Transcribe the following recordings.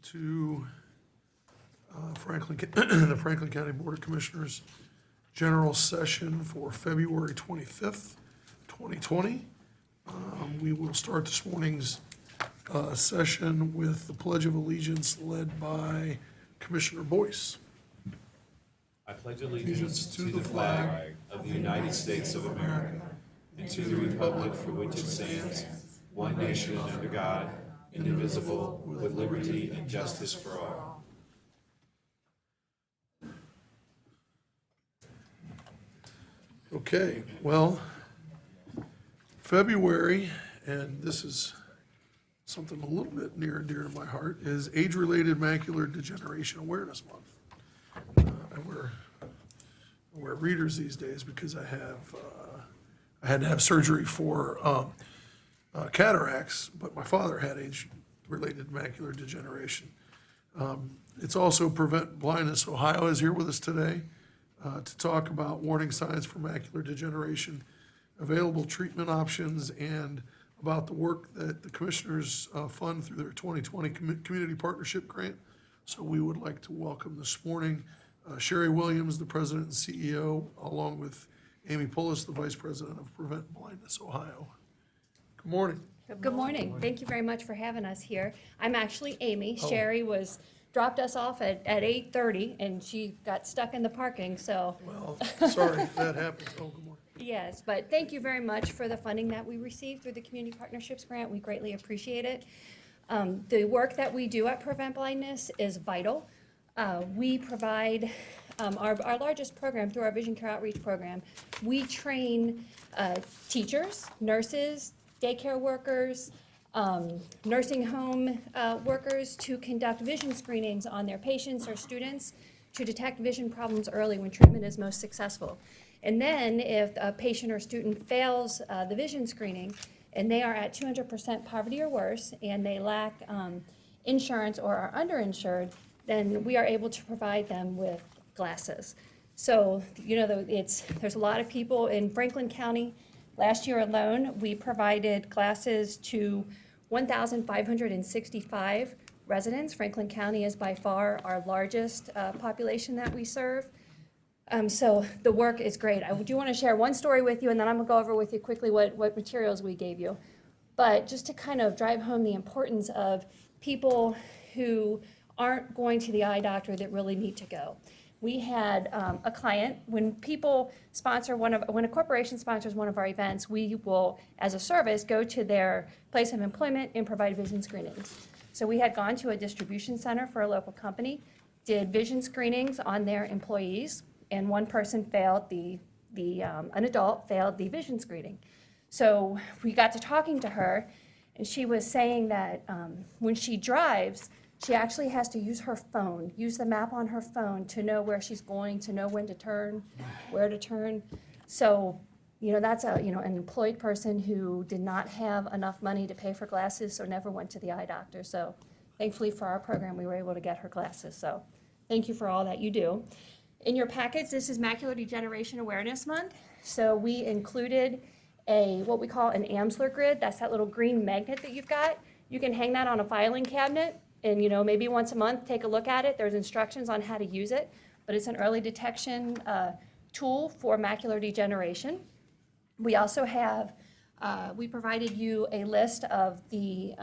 to the Franklin County Board of Commissioners General Session for February 25th, 2020. We will start this morning's session with the Pledge of Allegiance led by Commissioner Boyce. I pledge allegiance to the flag of the United States of America and to the republic for which it stands, one nation under God, indivisible, with liberty and justice for all. Okay, well, February, and this is something a little bit near and dear to my heart, is Age-Related Macular Degeneration Awareness Month. I wear readers these days because I had to have surgery for cataracts, but my father had age-related macular degeneration. It's also Prevent Blindness Ohio is here with us today to talk about warning signs for macular degeneration, available treatment options, and about the work that the commissioners fund through their 2020 Community Partnership Grant. So we would like to welcome this morning Sherry Williams, the President and CEO, along with Amy Pullis, the Vice President of Prevent Blindness Ohio. Good morning. Good morning. Thank you very much for having us here. I'm actually Amy. Oh. Sherry dropped us off at 8:30 and she got stuck in the parking, so. Well, sorry, that happens. Oh, good morning. Yes, but thank you very much for the funding that we received through the Community Partnerships Grant. We greatly appreciate it. The work that we do at Prevent Blindness is vital. We provide our largest program through our Vision Care Outreach Program. We train teachers, nurses, daycare workers, nursing home workers to conduct vision screenings on their patients or students to detect vision problems early when treatment is most successful. And then if a patient or student fails the vision screening and they are at 200% poverty or worse and they lack insurance or are underinsured, then we are able to provide them with glasses. So, you know, there's a lot of people in Franklin County. Last year alone, we provided glasses to 1,565 residents. Franklin County is by far our largest population that we serve. So the work is great. I do want to share one story with you, and then I'm going to go over with you quickly what materials we gave you. But just to kind of drive home the importance of people who aren't going to the eye doctor that really need to go. We had a client, when a corporation sponsors one of our events, we will, as a service, go to their place of employment and provide vision screenings. So we had gone to a distribution center for a local company, did vision screenings on their employees, and one person failed an adult failed the vision screening. So we got to talking to her, and she was saying that when she drives, she actually has to use the map on her phone to know where she's going, to know when to turn, where to turn. So, you know, that's an employed person who did not have enough money to pay for glasses, so never went to the eye doctor. So thankfully for our program, we were able to get her glasses. So thank you for all that you do. In your packets, this is Macular Degeneration Awareness Month. So we included what we call an Amsler grid. That's that little green magnet that you've got. You can hang that on a filing cabinet and, you know, maybe once a month, take a look at it. There's instructions on how to use it, but it's an early detection tool for macular degeneration. We also have, we provided you a list of the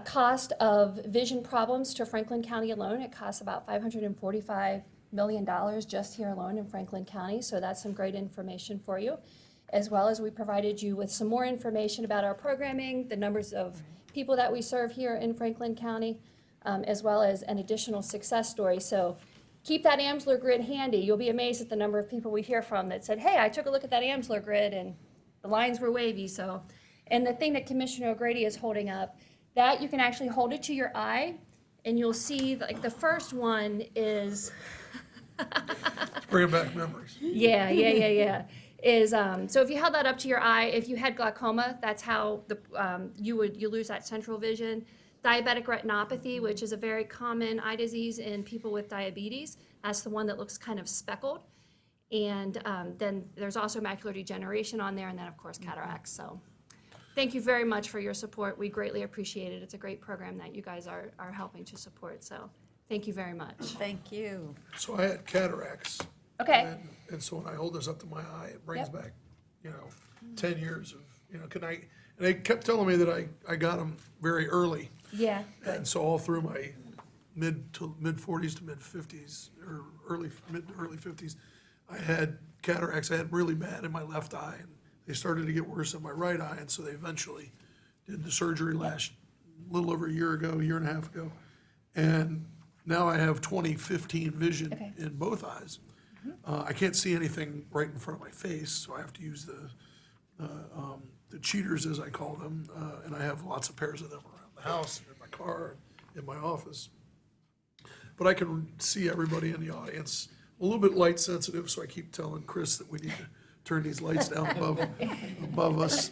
cost of vision problems to Franklin County alone. It costs about $545 million just here alone in Franklin County, so that's some great information for you. As well as we provided you with some more information about our programming, the numbers of people that we serve here in Franklin County, as well as an additional success story. So keep that Amsler grid handy. You'll be amazed at the number of people we hear from that said, hey, I took a look at that Amsler grid and the lines were wavy. So, and the thing that Commissioner O'Grady is holding up, that you can actually hold it to your eye and you'll see like the first one is Bringing back memories. Yeah. So if you held that up to your eye, if you had glaucoma, that's how you lose that central vision. Diabetic retinopathy, which is a very common eye disease in people with diabetes, that's the one that looks kind of speckled. And then there's also macular degeneration on there, and then of course cataracts. So thank you very much for your support. We greatly appreciate it. It's a great program that you guys are helping to support, so thank you very much. Thank you. So I had cataracts. Okay. And so when I hold this up to my eye, it brings Yep. back, 10 years of, and they kept telling me that I got them very early. Yeah, And so all through my mid 40s to mid 50s, or mid to early 50s, I had cataracts. I had really bad in my left eye, and they started to get worse in my right eye, and so they eventually did the surgery a little over a year ago, a year and a half ago. And now I have 20/15 vision Okay. in both eyes. I can't see anything right in front of my face, so I have to use the cheaters, as I call them, and I have lots of pairs of them around the house, and in my car, in my office. But I can see everybody in the audience. A little bit light sensitive, so I keep telling Chris that we need to turn these lights down above us.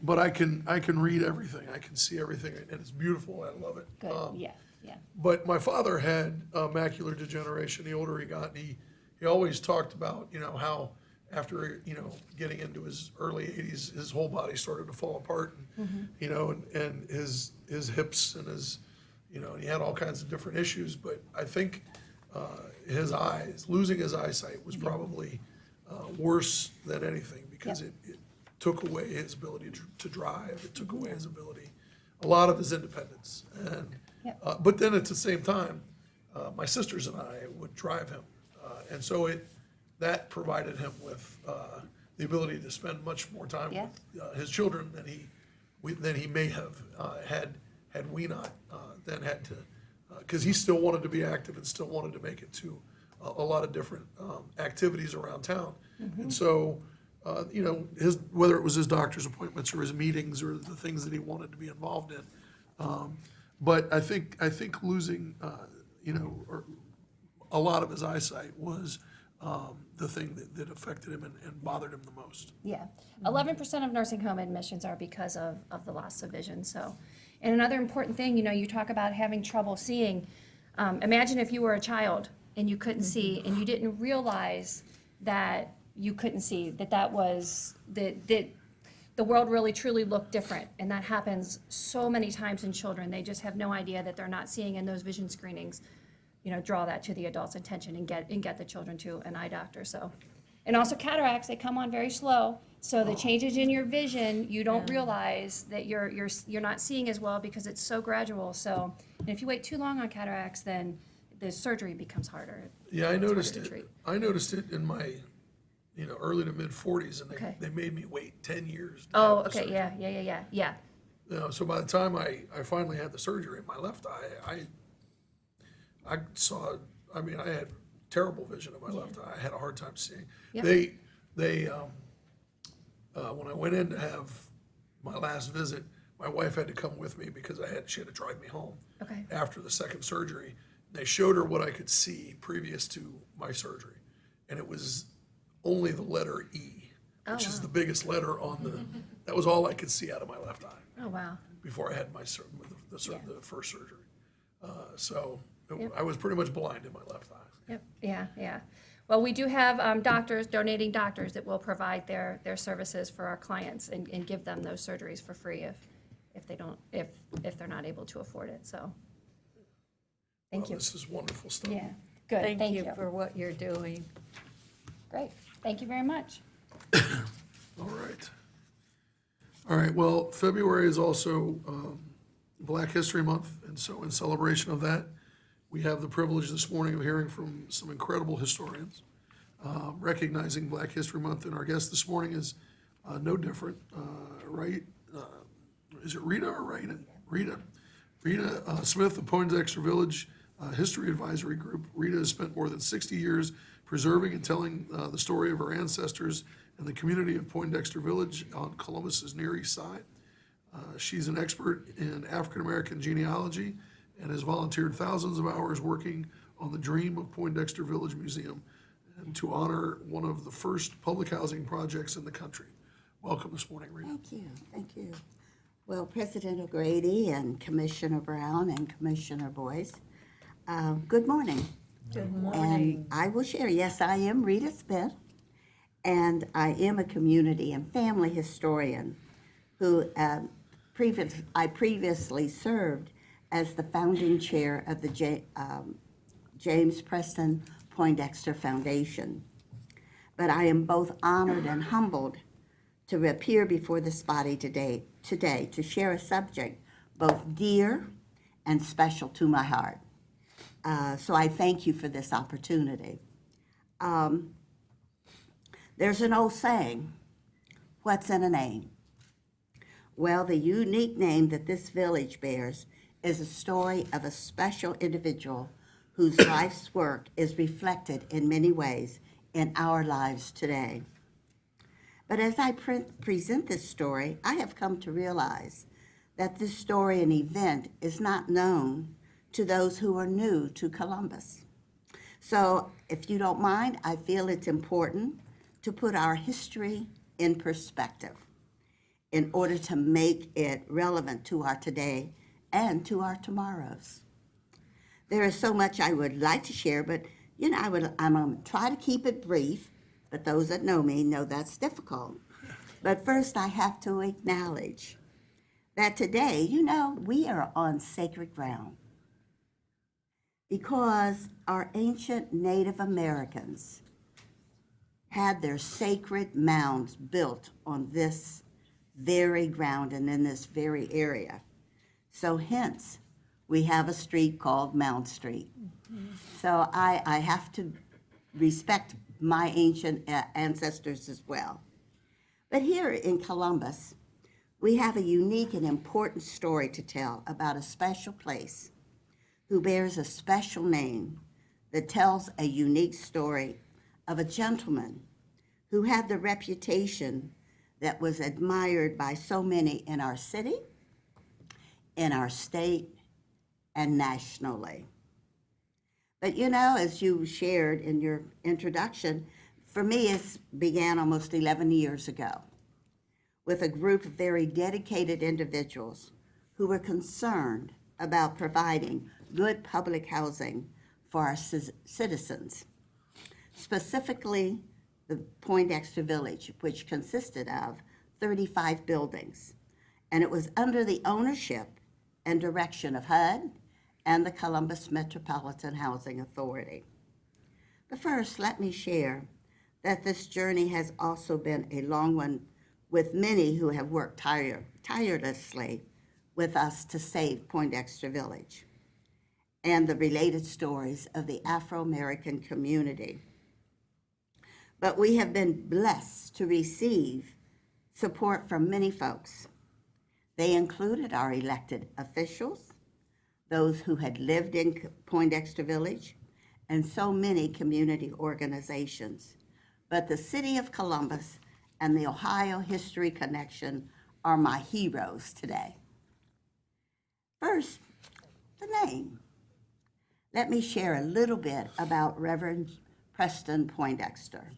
But I can read everything. I can see everything, and it's beautiful. I love it. good, yeah. But my father had macular degeneration. The older he got, and he always talked about, how after, getting into his early 80s, his whole body started to fall apart, and, and his hips and his, and he had all kinds of different issues. But I think his eyes, losing his eyesight was probably worse than anything, because it took away his ability to drive. It took away his ability, a lot of his independence. And but then at the same time, my sisters and I would drive him, and so that provided him with the ability to spend much more time with his children than he may have had we not then had to, because he still wanted to be active and still wanted to make it to a lot of different activities around town, and so. Whether it was his doctor's appointments or his meetings or the things that he wanted to be involved in. But I think losing, or a lot of his eyesight was the thing that affected him and bothered him the most. Yeah, 11% of nursing home admissions are because of the loss of vision, so. And another important thing, you talk about having trouble seeing. Imagine if you were a child and you couldn't see, and you didn't realize that you couldn't see, that was, that the world really truly looked different. And that happens so many times in children. They just have no idea that they're not seeing, and those vision screenings, draw that to the adult's attention and get the children to an eye doctor, so. And also cataracts, they come on very slow, so the changes in your vision, you don't realize that you're not seeing as well because it's so gradual, so. And if you wait too long on cataracts, then the surgery becomes harder. Yeah, I It's noticed harder to it. treat. I noticed it in my, early to mid 40s, and Okay. they made me wait 10 years. to Oh, have the okay, surgery. yeah. So by the time I finally had the surgery in my left eye, I saw, I had terrible vision in my left eye. I had a hard time seeing. Yep. They when I went in to have my last visit, my wife had to come with me because she had to drive me home. Okay. After the second surgery. They showed her what I could see previous to my surgery, and it was only the letter E, which is the biggest letter on that was all I could see out of my left eye Oh, wow. before I had the first surgery. I was pretty much blind in my left eye. Yep, yeah. Well, we do have donating doctors that will provide their services for our clients and give them those surgeries for free if they're not able to afford it, so. Thank you. This is wonderful stuff. Yeah, good, Thank you for what you're doing. Great, thank you very much. All right, well, February is also Black History Month, and so in celebration of that, we have the privilege this morning of hearing from some incredible historians, recognizing Black History Month, and our guest this morning is no different, right? Is it Rita or Rita? Rita Smith of Poindexter Village History Advisory Group. Rita has spent more than 60 years preserving and telling the story of her ancestors and the community of Poindexter Village on Columbus's Near East Side. She's an expert in African-American genealogy and has volunteered thousands of hours working on the Dream of Poindexter Village Museum and to honor one of the first public housing projects in the country. Welcome this morning, Rita. Thank you. Well, President O'Grady and Commissioner Brown and Commissioner Boyce, good morning. Good morning. And I will share, yes, I am Rita Smith, and I am a community and family historian who I previously served as the founding chair of the James Preston Poindexter Foundation. But I am both honored and humbled to appear before this body today to share a subject both dear and special to my heart. So I thank you for this opportunity. There's an old saying, what's in a name? Well, the unique name that this village bears is a story of a special individual whose life's work is reflected in many ways in our lives today. But as I present this story, I have come to realize that this story and event is not known to those who are new to Columbus. So if you don't mind, I feel it's important to put our history in perspective in order to make it relevant to our today and to our tomorrows. There is so much I would like to share, but I'm going to try to keep it brief, but those that know me know that's difficult. But first, I have to acknowledge that today, we are on sacred ground because our ancient Native Americans had their sacred mounds built on this very ground and in this very area. So hence, we have a street called Mound Street. So I have to respect my ancient ancestors as well. But here in Columbus, we have a unique and important story to tell about a special place who bears a special name that tells a unique story of a gentleman who had the reputation that was admired by so many in our city, in our state, and nationally. But as you shared in your introduction, for me it began almost 11 years ago with a group of very dedicated individuals who were concerned about providing good public housing for our citizens, specifically the Poindexter Village, which consisted of 35 buildings. And it was under the ownership and direction of HUD and the Columbus Metropolitan Housing Authority. But first, let me share that this journey has also been a long one with many who have worked tirelessly with us to save Poindexter Village and the related stories of the Afro-American community. But we have been blessed to receive support from many folks. They included our elected officials, those who had lived in Poindexter Village, and so many community organizations. But the City of Columbus and the Ohio History Connection are my heroes today. First, the name. Let me share a little bit about Reverend Preston Poindexter.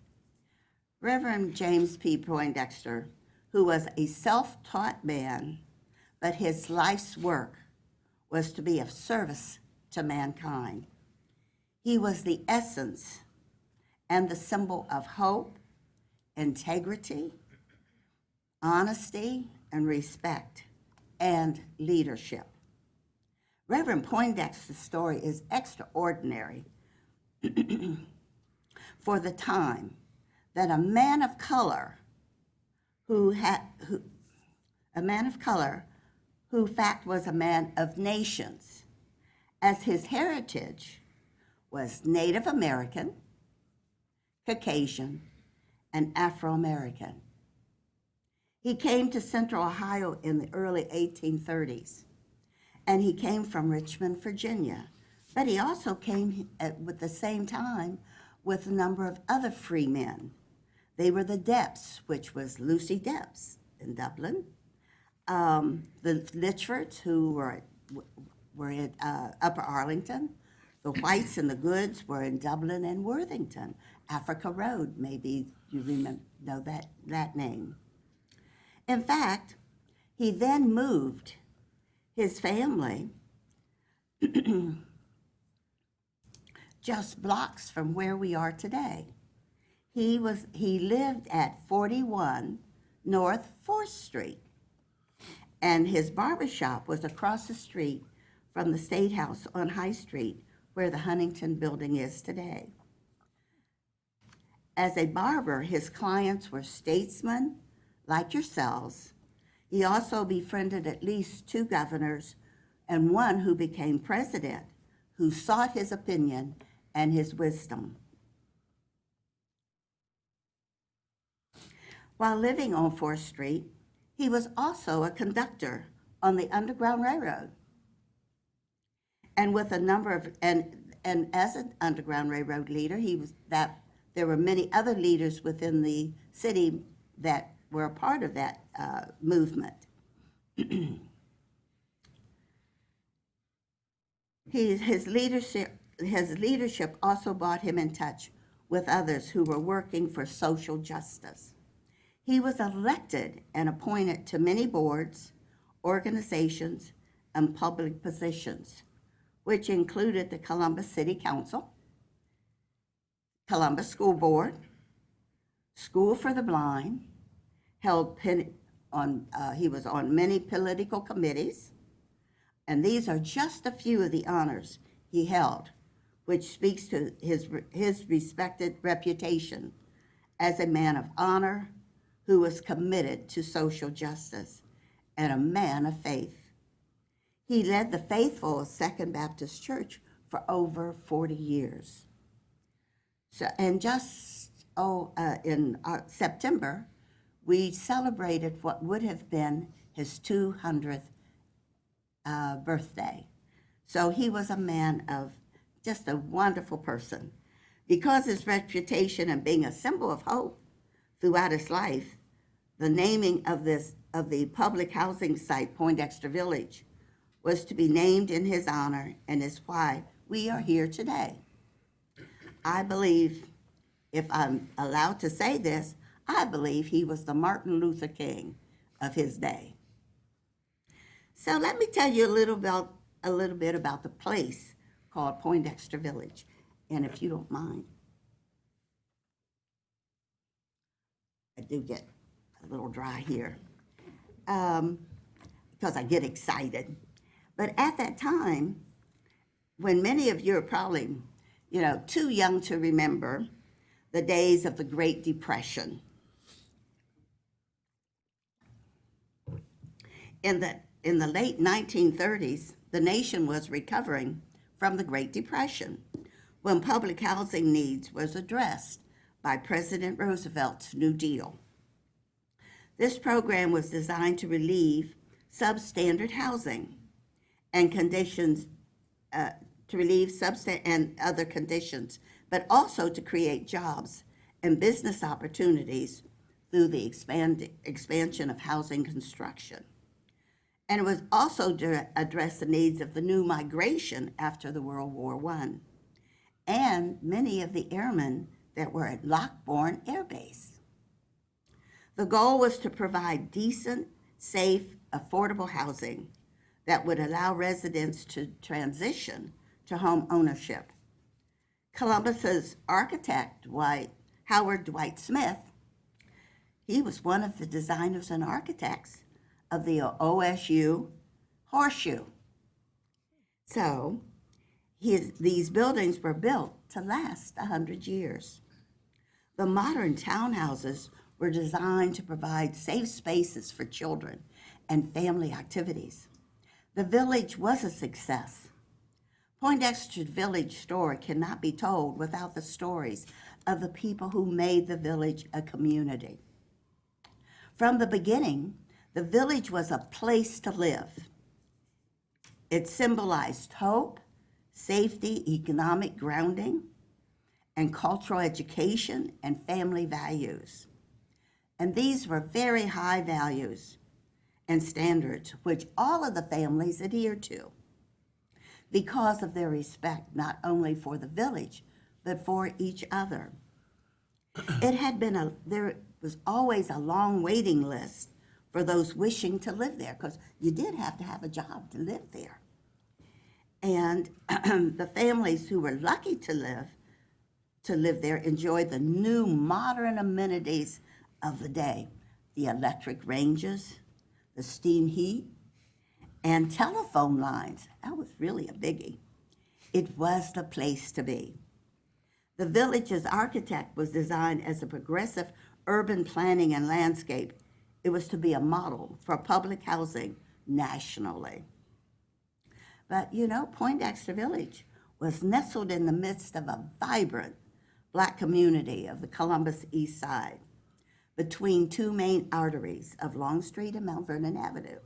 Reverend James P. Poindexter, who was a self-taught man, but his life's work was to be of service to mankind. He was the essence and the symbol of hope, integrity, honesty, and respect, and leadership. Reverend Poindexter's story is extraordinary for the time that a man of color who in fact was a man of nations, as his heritage was Native American, Caucasian, and Afro-American. He came to Central Ohio in the early 1830s, and he came from Richmond, Virginia. But he also came at the same time with a number of other free men. They were the Depps, which was Lucy Depps in Dublin, the Litchfords, who were at Upper Arlington. The Whites and the Goods were in Dublin and Worthington. Africa Road, maybe you know that name. In fact, he then moved his family just blocks from where we are today. He lived at 41 North 4th Street. And his barber shop was across the street from the State House on High Street, where the Huntington building is today. As a barber, his clients were statesmen like yourselves. He also befriended at least 2 governors and one who became president, who sought his opinion and his wisdom. While living on 4th Street, he was also a conductor on the Underground Railroad. And with a number of, and as an Underground Railroad leader, there were many other leaders within the city that were a part of that movement. His leadership also brought him in touch with others who were working for social justice. He was elected and appointed to many boards, organizations, and public positions, which included the Columbus City Council, Columbus School Board, School for the Blind, he was on many political committees, and these are just a few of the honors he held, which speaks to his respected reputation as a man of honor who was committed to social justice and a man of faith. He led the faithful of Second Baptist Church for over 40 years. So, and just in September, we celebrated what would have been his 200th birthday. So he was a man of just a wonderful person. Because his reputation and being a symbol of hope throughout his life, the naming of the public housing site, Poindexter Village, was to be named in his honor, and is why we are here today. I believe, if I'm allowed to say this, I believe he was the Martin Luther King of his day. So let me tell you a little bit about the place called Poindexter Village, and if you don't mind, I do get a little dry here because I get excited. But at that time, when many of you are probably, too young to remember the days of the Great Depression. In the late 1930s, the nation was recovering from the Great Depression, when public housing needs was addressed by President Roosevelt's New Deal. This program was designed to relieve substandard housing and conditions, and other conditions, but also to create jobs and business opportunities through the expansion of housing construction. And it was also to address the needs of the new migration after the World War I, and many of the airmen that were at Lockbourne Air Base. The goal was to provide decent, safe, affordable housing that would allow residents to transition to home ownership. Columbus's architect, Howard Dwight Smith, he was one of the designers and architects of the OSU Horseshoe. So these buildings were built to last 100 years. The modern townhouses were designed to provide safe spaces for children and family activities. The village was a success. Poindexter Village story cannot be told without the stories of the people who made the village a community. From the beginning, the village was a place to live. It symbolized hope, safety, economic grounding, and cultural education and family values. And these were very high values and standards which all of the families adhered to because of their respect not only for the village, but for each other. There was always a long waiting list for those wishing to live there, because you did have to have a job to live there. And the families who were lucky to live there enjoyed the new modern amenities of the day: the electric ranges, the steam heat, and telephone lines. That was really a biggie. It was the place to be. The village's architect was designed as a progressive urban planning and landscape. It was to be a model for public housing nationally. But you know, Poindexter Village was nestled in the midst of a vibrant Black community of the Columbus East Side, between two main arteries of Long Street and Mount Vernon Avenue.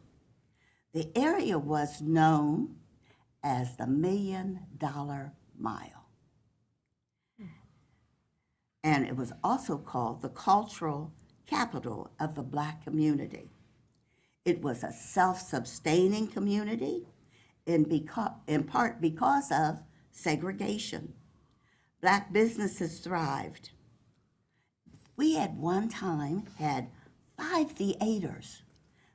The area was known as the $1 Million Mile. And it was also called the cultural capital of the Black community. It was a self-sustaining community in part because of segregation. Black businesses thrived. We at one time had 5 theaters,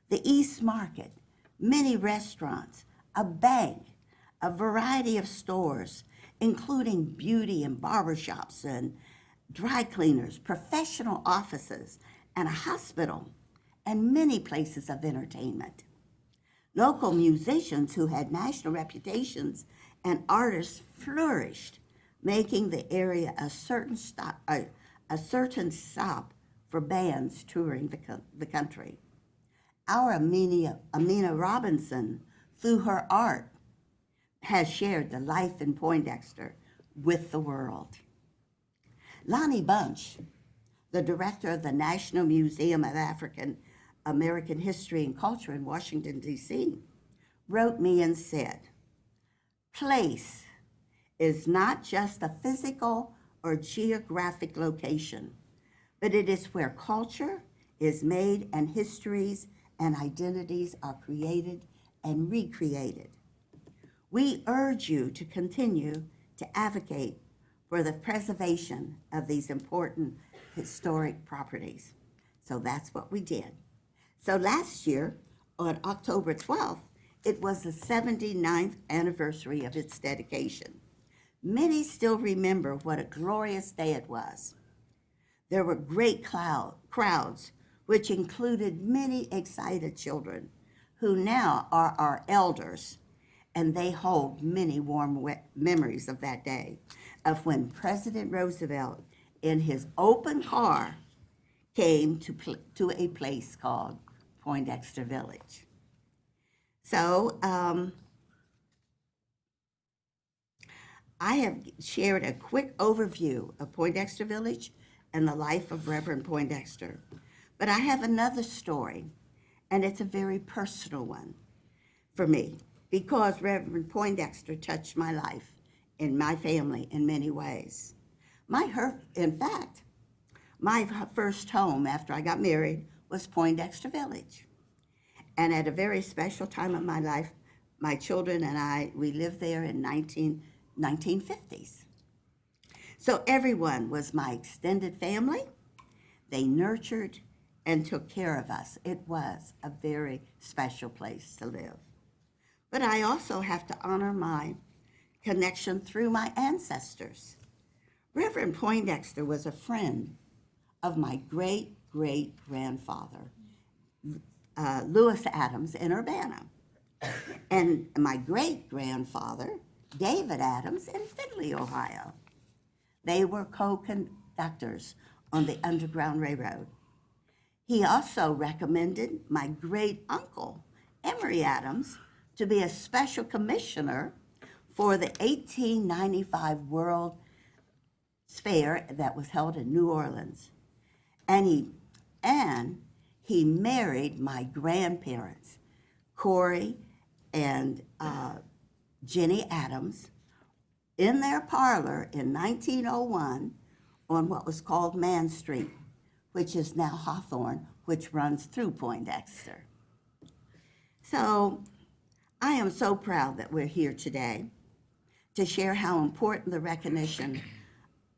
the East Market, many restaurants, a bank, a variety of stores, including beauty and barbershops and dry cleaners, professional offices, and a hospital, and many places of entertainment. Local musicians who had national reputations and artists flourished, making the area a certain stop for bands touring the country. Our Amina Robinson, through her art, has shared the life in Poindexter with the world. Lonnie Bunch, the director of the National Museum of African American History and Culture in Washington, D.C., wrote me and said, "Place is not just a physical or geographic location, but it is where culture is made and histories and identities are created and recreated. We urge you to continue to advocate for the preservation of these important historic properties." So that's what we did. So last year, on October 12th, it was the 79th anniversary of its dedication. Many still remember what a glorious day it was. There were great crowds, which included many excited children who now are our elders, and they hold many warm memories of that day, of when President Roosevelt, in his open car, came to a place called Poindexter Village. So I have shared a quick overview of Poindexter Village and the life of Reverend Poindexter. But I have another story, and it's a very personal one for me, because Reverend Poindexter touched my life and my family in many ways. In fact, my first home after I got married was Poindexter Village. And at a very special time of my life, my children and I, we lived there in 1950s. So everyone was my extended family. They nurtured and took care of us. It was a very special place to live. But I also have to honor my connection through my ancestors. Reverend Poindexter was a friend of my great-great-grandfather, Lewis Adams in Urbana, and my great-grandfather, David Adams in Findlay, Ohio. They were co-conductors on the Underground Railroad. He also recommended my great-uncle, Emory Adams, to be a special commissioner for the 1895 World's Fair that was held in New Orleans. And he married my grandparents, Corey and Jenny Adams, in their parlor in 1901 on what was called Man Street, which is now Hawthorne, which runs through Poindexter. So I am so proud that we're here today to share how important the recognition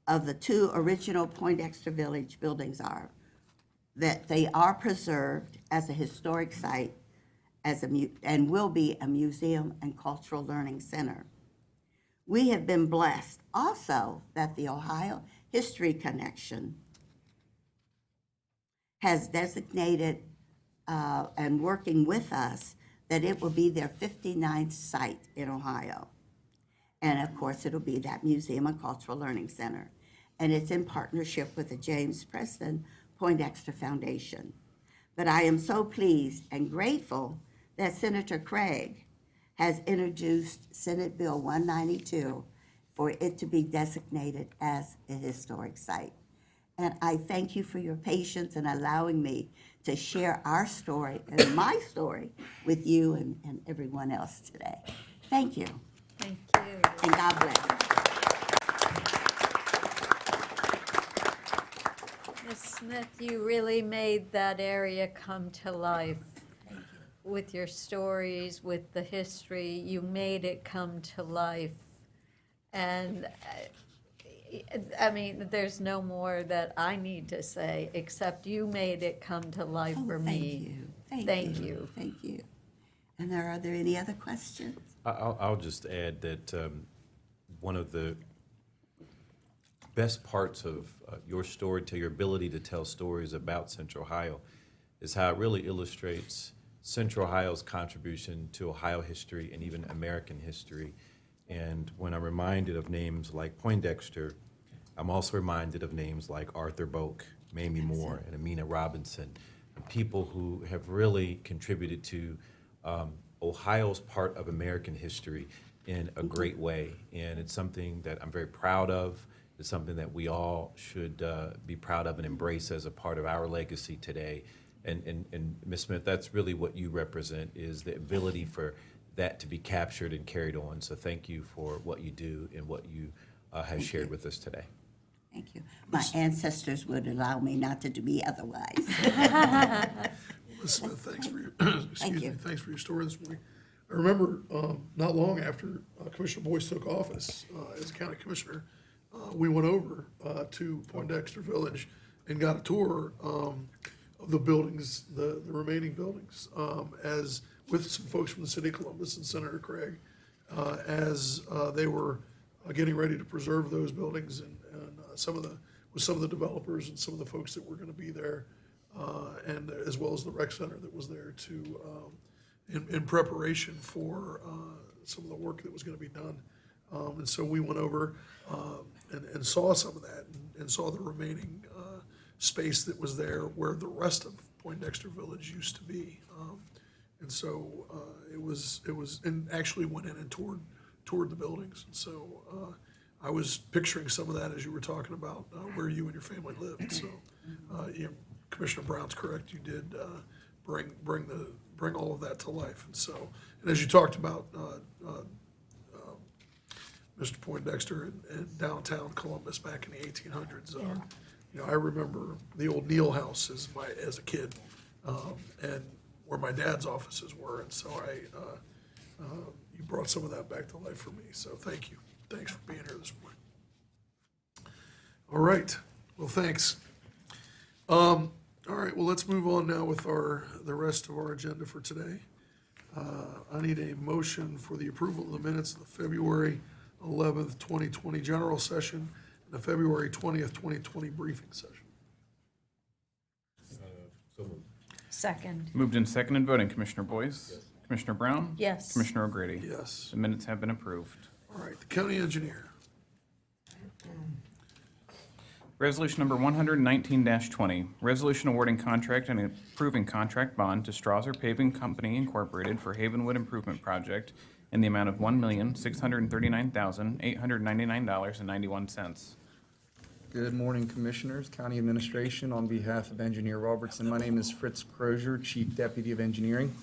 of the 2 original Poindexter Village buildings are, that they are preserved as a historic site and will be a museum and cultural learning center. We have been blessed also that the Ohio History Connection has designated and working with us that it will be their 59th site in Ohio. And of course, it'll be that Museum and Cultural Learning Center. And it's in partnership with the James Preston Poindexter Foundation. But I am so pleased and grateful that Senator Craig has introduced Senate Bill 192 for it to be designated as a historic site. And I thank you for your patience in allowing me to share our story and my story with you and everyone else today. Thank you, Thank you. and God bless. Ms. Smith, you really made that area come to life. With your stories, with the history, you made it come to life. And I mean, there's no more that I need to say, except you made it come to life Oh, for thank me. you. Thank you. Thank you. And are there any other questions? I'll just add that one of the best parts of your story, to your ability to tell stories about Central Ohio, is how it really illustrates Central Ohio's contribution to Ohio history and even American history. And when I'm reminded of names like Poindexter, I'm also reminded of names like Arthur Boak, Mamie Moore, and Amina Robinson, people who have really contributed to Ohio's part of American history in a great way. And it's something that I'm very proud of. It's something that we all should be proud of and embrace as a part of our legacy today. And Ms. Smith, that's really what you represent, is the ability for that to be captured and carried on. So thank you for what you do and what you have shared with us today. Thank you. My ancestors would allow me not to be otherwise. Ms. Smith, thanks for your, excuse me, you. thanks for your story this morning. I remember not long after Commissioner Boyce took office as county commissioner, we went over to Poindexter Village and got a tour of the buildings, the remaining buildings, as with some folks from the city of Columbus and Senator Craig, as they were getting ready to preserve those buildings, and some of the developers and some of the folks that were going to be there, and as well as the rec center that was there to in preparation for some of the work that was going to be done. And so we went over and saw some of that, and saw the remaining space that was there where the rest of Poindexter Village used to be. And so it was, and actually went in and toured the buildings. And so I was picturing some of that as you were talking about where you and your family lived. So Commissioner Brown's correct. You did bring all of that to life. And so, and as you talked about Mr. Poindexter and downtown Columbus back in the 1800s, I remember the old Neal House as a kid, and where my dad's offices were. And so you brought some of that back to life for me. So thank you. Thanks for being here this morning. All right. Well, thanks. All right. Well, let's move on now with the rest of our agenda for today. I need a motion for the approval of the minutes of the February 11th, 2020 general session and the February 20th, 2020 briefing session. So moved. Second. Moved and seconded, voting Commissioner Boyce. Yes. Commissioner Brown. Yes. Commissioner O'Grady. Yes. The minutes have been approved. All right. The county engineer. Resolution number 119-20, resolution awarding contract and approving contract bond to Strausser Paving Company Incorporated for Havenwood Improvement Project in the amount of $1,639,899.91. Good morning, Commissioners, County Administration. On behalf of Engineer Robertson, my name is Fritz Crozier, Chief Deputy of Engineering.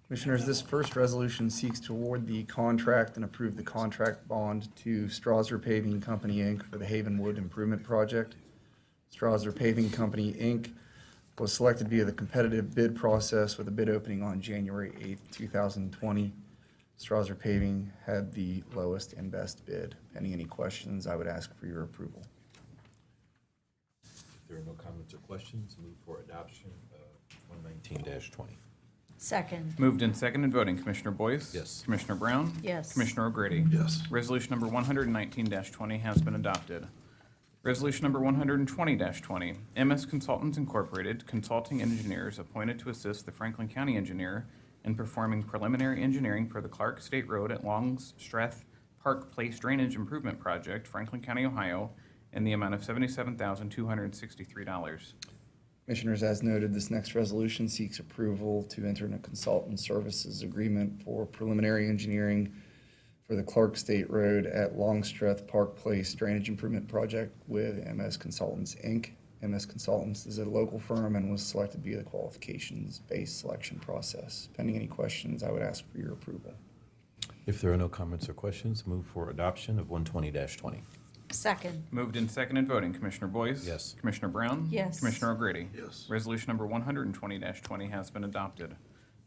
Commissioners, this first resolution seeks to award the contract and approve the contract bond to Strausser Paving Company, Inc. for the Havenwood Improvement Project. Strausser Paving Company, Inc. was selected via the competitive bid process with a bid opening on January 8th, 2020. Strausser Paving had the lowest and best bid. Pending any questions, I would ask for your approval. If there are no comments or questions, move for adoption of 119-20. Second. Moved and seconded, voting Commissioner Boyce. Yes. Commissioner Brown. Yes. Commissioner O'Grady. Yes. Resolution number 119-20 has been adopted. Resolution number 120-20, MS Consultants Incorporated, consulting engineers appointed to assist the Franklin County engineer and performing preliminary engineering for the Clark State Road at Longstreth Park Place Drainage Improvement Project, Franklin County, Ohio, in the amount of $77,263. Commissioners, as noted, this next resolution seeks approval to enter in a consultant services agreement for preliminary engineering for the Clark State Road at Longstreth Park Place Drainage Improvement Project with MS Consultants, Inc. MS Consultants is a local firm and was selected via the qualifications-based selection process. Pending any questions, I would ask for your approval. If there are no comments or questions, move for adoption of 120-20. Second. Moved and seconded voting. Commissioner Boyce? Yes. Commissioner Brown? Yes. Commissioner O'Grady? Yes. Resolution number 120-20 has been adopted.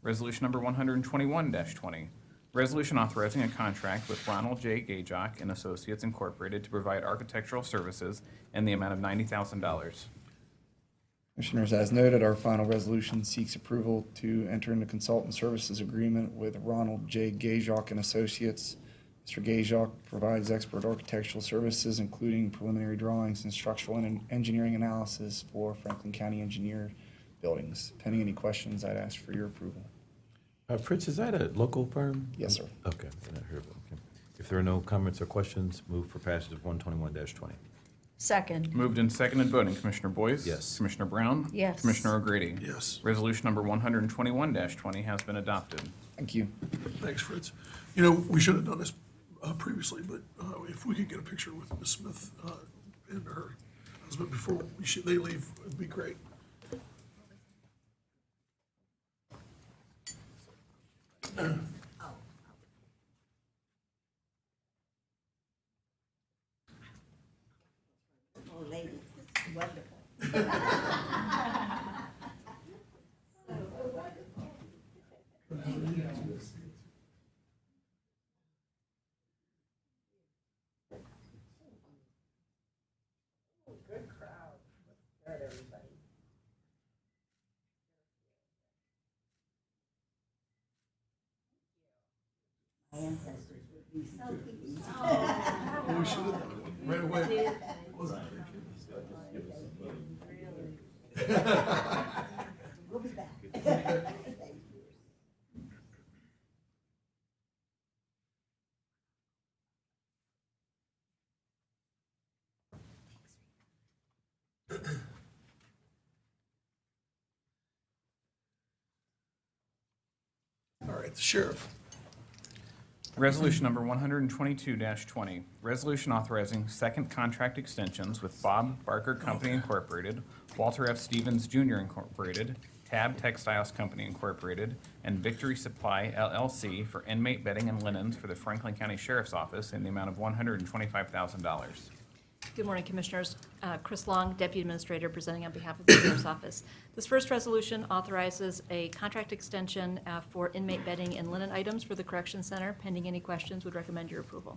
Resolution number 121-20. Resolution authorizing a contract with Ronald J. Gajok and Associates Incorporated to provide architectural services in the amount of $90,000. Commissioners, as noted, our final resolution seeks approval to enter into consultant services agreement with Ronald J. Gajok and Associates. Mr. Gajok provides expert architectural services, including preliminary drawings and structural and engineering analysis for Franklin County engineered buildings. Pending any questions, I'd ask for your approval. Fritz, is that a local firm? Yes, sir. Okay, I not heard of it. Okay. If there are no comments or questions, move for passage of 121-20. Second. Moved and seconded voting. Commissioner Boyce? Yes. Commissioner Brown? Yes. Commissioner O'Grady? Yes. Resolution number 121-20 has been adopted. Thank you. Thanks, Fritz. You know, we should have done this previously, but if we could get a picture with Ms. Smith and her husband before they leave, it'd be great. Oh, lady, this is wonderful. My ancestors would be so pleased. Well, we should have done it right away. Wasn't We'll be back. Thank you. All right, the sheriff. Resolution number 122-20, resolution authorizing second contract extensions with Bob Barker Company Incorporated, Walter F. Stevens Jr. Incorporated, Tab Textiles Company Incorporated, and Victory Supply LLC for inmate bedding and linens for the Franklin County Sheriff's Office in the amount of $125,000. Good morning, Commissioners. Chris Long, Deputy Administrator, presenting on behalf of the Sheriff's Office. This first resolution authorizes a contract extension for inmate bedding and linen items for the Correction Center. Pending any questions, would recommend your approval.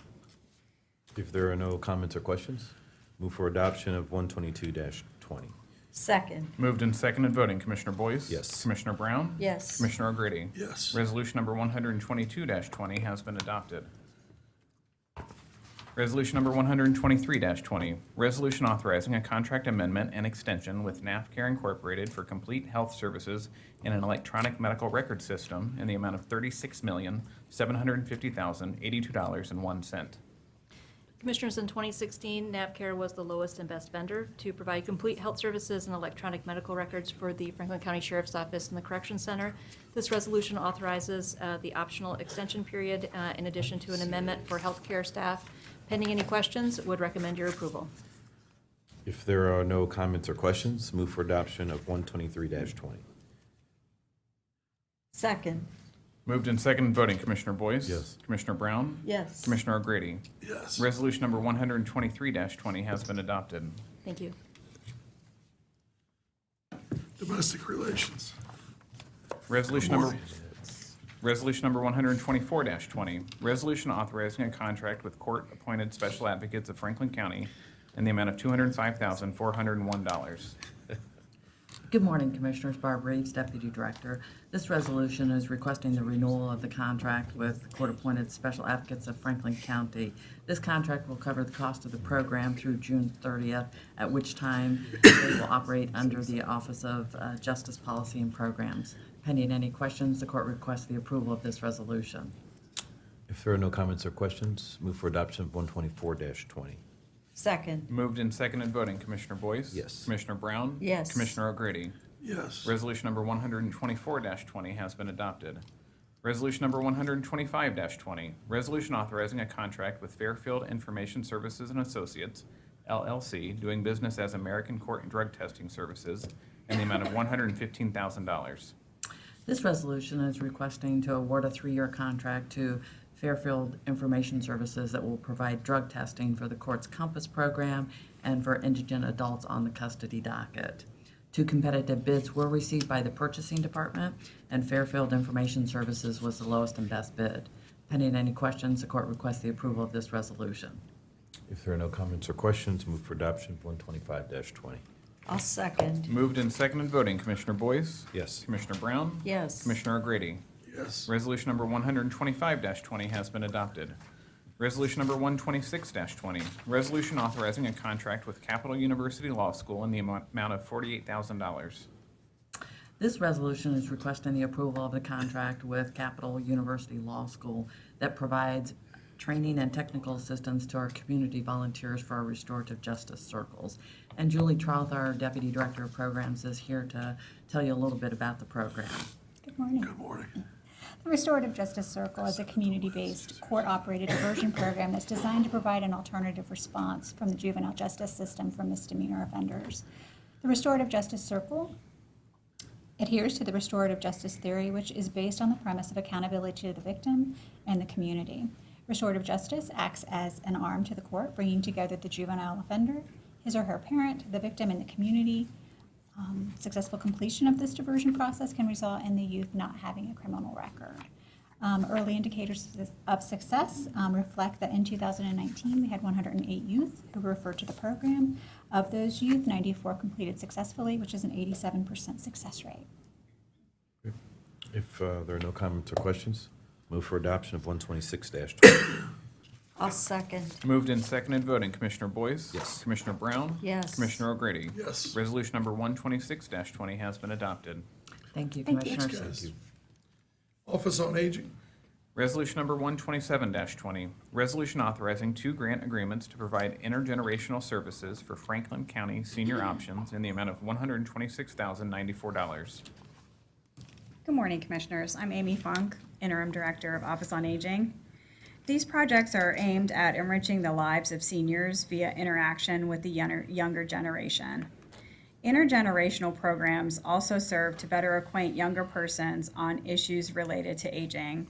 If there are no comments or questions, move for adoption of 122-20. Second. Moved and seconded voting. Commissioner Boyce? Yes. Commissioner Brown? Yes. Commissioner O'Grady? Yes. Resolution number 122-20 has been adopted. Resolution number 123-20, resolution authorizing a contract amendment and extension with Nathcare Incorporated for complete health services in an electronic medical record system in the amount of $36,750,082.01. Commissioners, in 2016, Nathcare was the lowest and best vendor to provide complete health services and electronic medical records for the Franklin County Sheriff's Office and the Correction Center. This resolution authorizes the optional extension period in addition to an amendment for healthcare staff. Pending any questions, would recommend your approval. If there are no comments or questions, move for adoption of 123-20. Second. Moved and seconded voting. Commissioner Boyce? Yes. Commissioner Brown? Yes. Commissioner O'Grady? Yes. Resolution number 123-20 has been adopted. Thank you. Domestic relations. Resolution Good number morning. Resolution number 124-20, resolution authorizing a contract with court-appointed special advocates of Franklin County in the amount of $205,401. Good morning, Commissioners. Barb Reeves, Deputy Director. This resolution is requesting the renewal of the contract with court-appointed special advocates of Franklin County. This contract will cover the cost of the program through June 30th, at which time they will operate under the Office of Justice Policy and Programs. Pending any questions, the court requests the approval of this resolution. If there are no comments or questions, move for adoption of 124-20. Second. Moved and seconded voting, Commissioner Boyce? Yes. Commissioner Brown? Yes. Commissioner O'Grady? Yes. Resolution number 124-20 has been adopted. Resolution number 125-20, resolution authorizing a contract with Fairfield Information Services and Associates, LLC, doing business as American Court and Drug Testing Services, in the amount of $115,000. This resolution is requesting to award a 3-year contract to Fairfield Information Services that will provide drug testing for the court's COMPASS program and for indigent adults on the custody docket. 2 competitive bids were received by the purchasing department, and Fairfield Information Services was the lowest and best bid. Pending any questions, the court requests the approval of this resolution. If there are no comments or questions, move for adoption of 125-20. I'll second. Moved and seconded voting, Commissioner Boyce? Yes. Commissioner Brown? Yes. Commissioner O'Grady? Yes. Resolution number 125-20 has been adopted. Resolution number 126-20, resolution authorizing a contract with Capital University Law School in the amount of $48,000. This resolution is requesting the approval of the contract with Capital University Law School that provides training and technical assistance to our community volunteers for our restorative justice circles. And Julie Trouth, our Deputy Director of Programs, is here to tell you a little bit about the program. Good morning. Good morning. The Restorative Justice Circle is a community-based, court-operated diversion program that's designed to provide an alternative response from the juvenile justice system for misdemeanor offenders. The Restorative Justice Circle adheres to the restorative justice theory, which is based on the premise of accountability to the victim and the community. Restorative justice acts as an arm to the court, bringing together the juvenile offender, his or her parent, the victim, and the community. Successful completion of this diversion process can result in the youth not having a criminal record. Early indicators of success reflect that in 2019, we had 108 youth who were referred to the program. Of those youth, 94 completed successfully, which is an 87% success rate. If there are no comments or questions, move for adoption of 126-20. I'll second. Moved and seconded voting, Commissioner Boyce? Yes. Commissioner Brown? Yes. Commissioner O'Grady? Yes. Resolution number 126-20 has been adopted. Thank you, Thank you. Commissioners. Guys. Office on Aging. Resolution number 127-20, resolution authorizing 2 grant agreements to provide intergenerational services for Franklin County Senior Options in the amount of $126,094. Good morning, Commissioners. I'm Amy Funk, Interim Director of Office on Aging. These projects are aimed at enriching the lives of seniors via interaction with the younger generation. Intergenerational programs also serve to better acquaint younger persons on issues related to aging.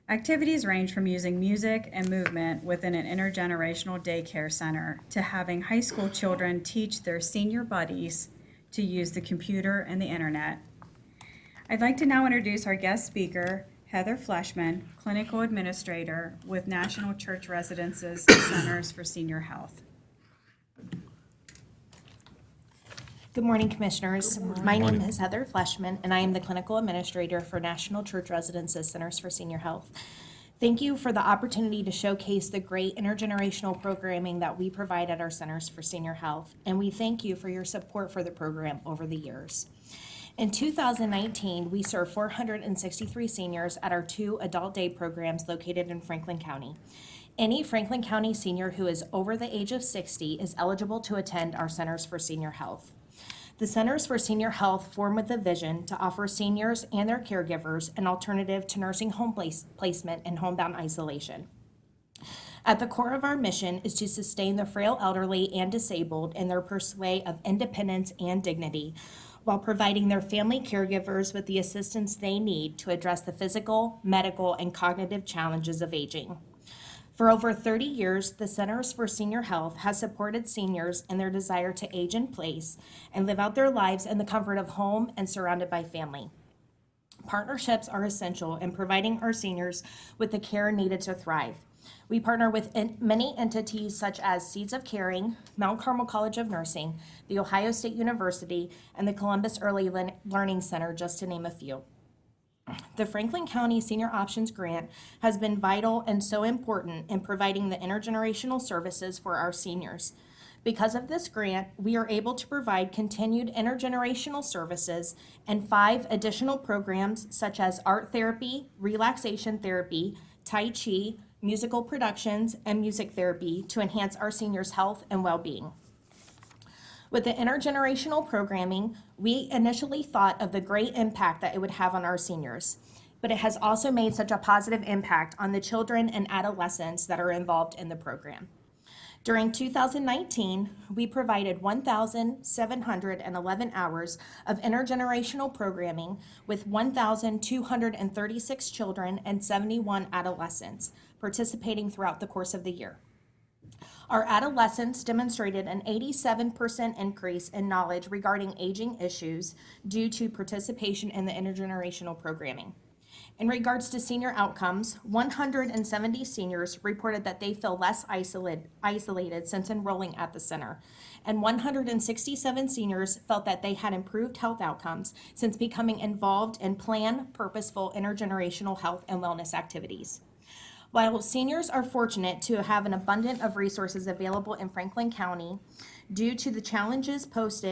Activities range from using music and movement within an intergenerational daycare center to having high school children teach their senior buddies to use the computer and the internet. I'd like to now introduce our guest speaker, Heather Fleshman, Clinical Administrator with National Church Residences Centers for Senior Health. Good morning, Commissioners. My name is Heather Fleshman, and I am the Clinical Administrator for National Church Residences Centers for Senior Health. Thank you for the opportunity to showcase the great intergenerational programming that we provide at our Centers for Senior Health, and we thank you for your support for the program over the years. In 2019, we served 463 seniors at our 2 adult day programs located in Franklin County. Any Franklin County senior who is over the age of 60 is eligible to attend our Centers for Senior Health. The Centers for Senior Health form with a vision to offer seniors and their caregivers an alternative to nursing home placement and homebound isolation. At the core of our mission is to sustain the frail elderly and disabled in their pursuit of independence and dignity, while providing their family caregivers with the assistance they need to address the physical, medical, and cognitive challenges of aging. For over 30 years, the Centers for Senior Health has supported seniors in their desire to age in place and live out their lives in the comfort of home and surrounded by family. Partnerships are essential in providing our seniors with the care needed to thrive. We partner with many entities such as Seeds of Caring, Mount Carmel College of Nursing, The Ohio State University, and the Columbus Early Learning Center, just to name a few. The Franklin County Senior Options Grant has been vital and so important in providing the intergenerational services for our seniors. Because of this grant, we are able to provide continued intergenerational services and 5 additional programs such as art therapy, relaxation therapy, Tai Chi, musical productions, and music therapy to enhance our seniors' health and well-being. With the intergenerational programming, we initially thought of the great impact that it would have on our seniors, but it has also made such a positive impact on the children and adolescents that are involved in the program. During 2019, we provided 1,711 hours of intergenerational programming with 1,236 children and 71 adolescents participating throughout the course of the year. Our adolescents demonstrated an 87% increase in knowledge regarding aging issues due to participation in the intergenerational programming. In regards to senior outcomes, 170 seniors reported that they feel less isolated since enrolling at the center, and 167 seniors felt that they had improved health outcomes since becoming involved in planned, purposeful intergenerational health and wellness activities. While seniors are fortunate to have an abundance of resources available in Franklin County, due to the challenges posed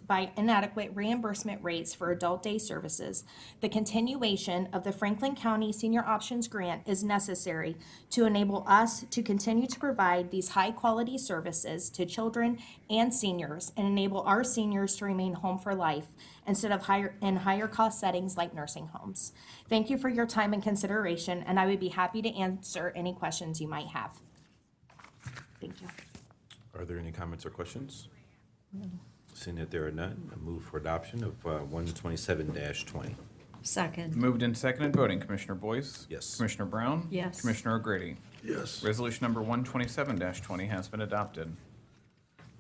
by inadequate reimbursement rates for adult day services, the continuation of the Franklin County Senior Options Grant is necessary to enable us to continue to provide these high-quality services to children and seniors and enable our seniors to remain home for life instead of higher cost settings like nursing homes. Thank you for your time and consideration, and I would be happy to answer any questions you might have. Thank you. Are there any comments or questions? Seeing that there are none, I move for adoption of 127-20. Second. Moved and seconded, voting, Commissioner Boyce? Yes. Commissioner Brown? Yes. Commissioner O'Grady? Yes. Resolution number 127-20 has been adopted.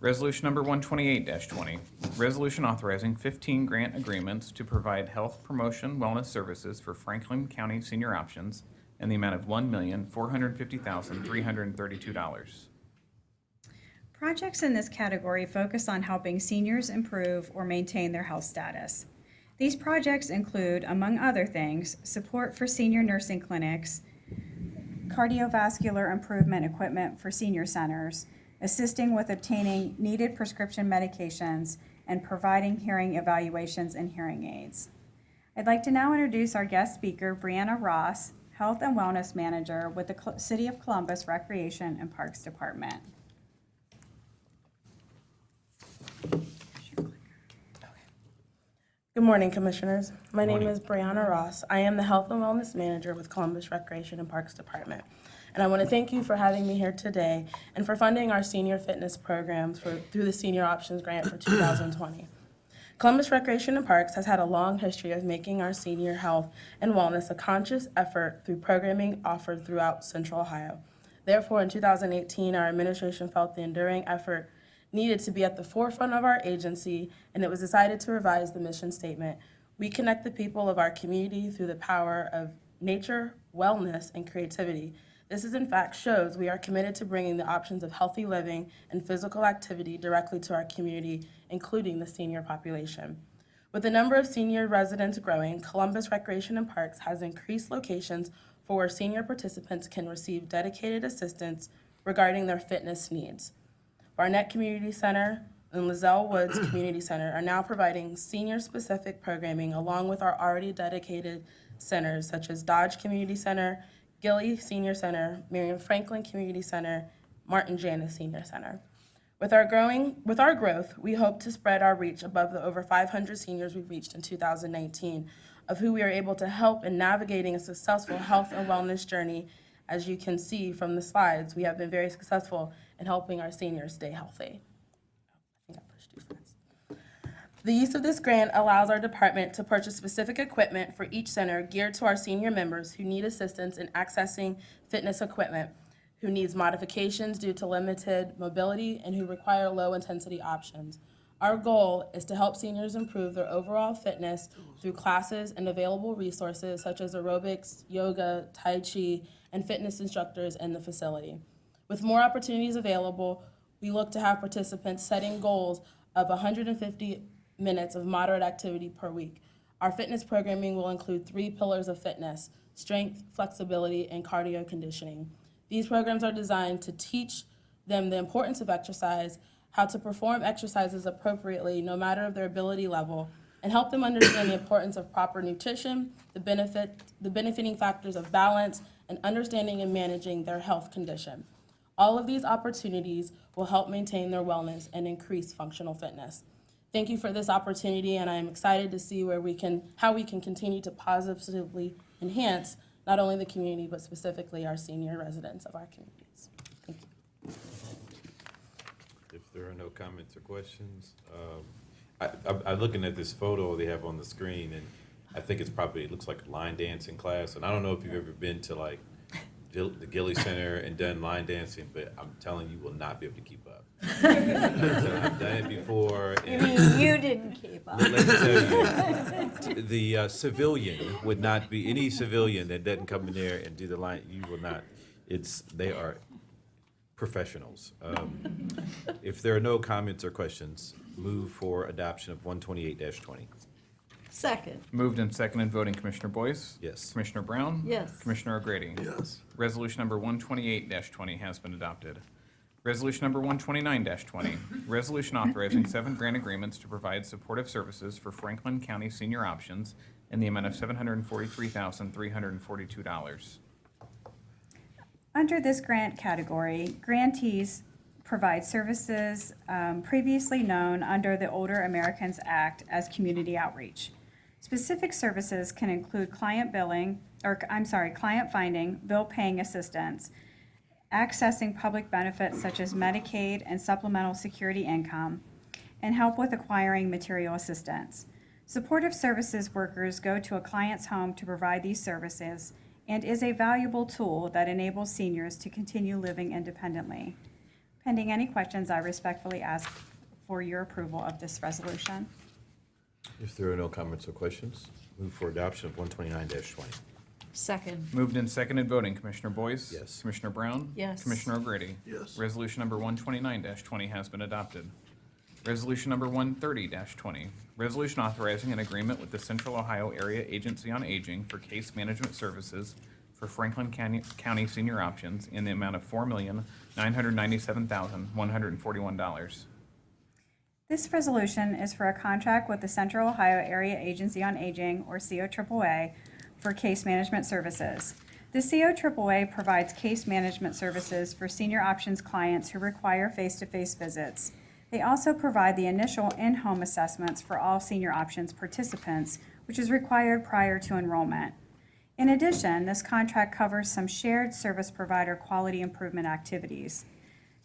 Resolution number 128-20, resolution authorizing 15 grant agreements to provide health promotion wellness services for Franklin County Senior Options in the amount of $1,450,332. Projects in this category focus on helping seniors improve or maintain their health status. These projects include, among other things, support for senior nursing clinics, cardiovascular improvement equipment for senior centers, assisting with obtaining needed prescription medications, and providing hearing evaluations and hearing aids. I'd like to now introduce our guest speaker, Brianna Ross, Health and Wellness Manager with the City of Columbus Recreation and Parks Department. Good morning, Commissioners. My name is Brianna Ross. I am the Health and Wellness Manager with Columbus Recreation and Parks Department. And I want to thank you for having me here today and for funding our senior fitness programs through the Senior Options Grant for 2020. Columbus Recreation and Parks has had a long history of making our senior health and wellness a conscious effort through programming offered throughout Central Ohio. Therefore, in 2018, our administration felt the enduring effort needed to be at the forefront of our agency, and it was decided to revise the mission statement. We connect the people of our community through the power of nature, wellness, and creativity. This in fact shows we are committed to bringing the options of healthy living and physical activity directly to our community, including the senior population. With the number of senior residents growing, Columbus Recreation and Parks has increased locations for where senior participants can receive dedicated assistance regarding their fitness needs. Barnett Community Center and Lozelle Woods Community Center are now providing senior-specific programming along with our already dedicated centers such as Dodge Community Center, Gilley Senior Center, Marion Franklin Community Center, Martin Janus Senior Center. With our growth, we hope to spread our reach above the over 500 seniors we reached in 2019, of who we are able to help in navigating a successful health and wellness journey. As you can see from the slides, we have been very successful in helping our seniors stay healthy. I think I pushed too fast. The use of this grant allows our department to purchase specific equipment for each center geared to our senior members who need assistance in accessing fitness equipment, who needs modifications due to limited mobility, and who require low-intensity options. Our goal is to help seniors improve their overall fitness through classes and available resources such as aerobics, yoga, Tai Chi, and fitness instructors in the facility. With more opportunities available, we look to have participants setting goals of 150 minutes of moderate activity per week. Our fitness programming will include 3 pillars of fitness: strength, flexibility, and cardio conditioning. These programs are designed to teach them the importance of exercise, how to perform exercises appropriately no matter of their ability level, and help them understand the importance of proper nutrition, the benefiting factors of balance, and understanding and managing their health condition. All of these opportunities will help maintain their wellness and increase functional fitness. Thank you for this opportunity, and I am excited to see how we can continue to positively enhance not only the community, but specifically our senior residents of our communities. Thank you. If there are no comments or questions, I'm looking at this photo they have on the screen, and I think it looks like a line dancing class. And I don't know if you've ever been to like the Gilly Center and done line dancing, but I'm telling you, will not be able to keep up. I've done it before. And You didn't keep up. let me tell you, the civilian would not be, any civilian that doesn't come in there and do the line, you will not. They are professionals. If there are no comments or questions, move for adoption of 128-20. Second. Moved and seconded, voting Commissioner Boyce? Yes. Commissioner Brown? Yes. Commissioner O'Grady? Yes. Resolution number 128-20 has been adopted. Resolution number 129-20, resolution authorizing 7 grant agreements to provide supportive services for Franklin County Senior Options in the amount of $743,342. Under this grant category, grantees provide services previously known under the Older Americans Act as community outreach. Specific services can include client finding, bill paying assistance, accessing public benefits such as Medicaid and supplemental security income, and help with acquiring material assistance. Supportive services workers go to a client's home to provide these services and is a valuable tool that enables seniors to continue living independently. Pending any questions, I respectfully ask for your approval of this resolution. If there are no comments or questions, move for adoption of 129-20. Second. Moved and seconded, voting Commissioner Boyce? Yes. Commissioner Brown? Yes. Commissioner O'Grady? Yes. Resolution number 129-20 has been adopted. Resolution number 130-20, resolution authorizing an agreement with the Central Ohio Area Agency on Aging for case management services for Franklin County Senior Options in the amount of $4,997,141. This resolution is for a contract with the Central Ohio Area Agency on Aging, or COAAA, for case management services. The COAAA provides case management services for senior options clients who require face-to-face visits. They also provide the initial in-home assessments for all senior options participants, which is required prior to enrollment. In addition, this contract covers some shared service provider quality improvement activities.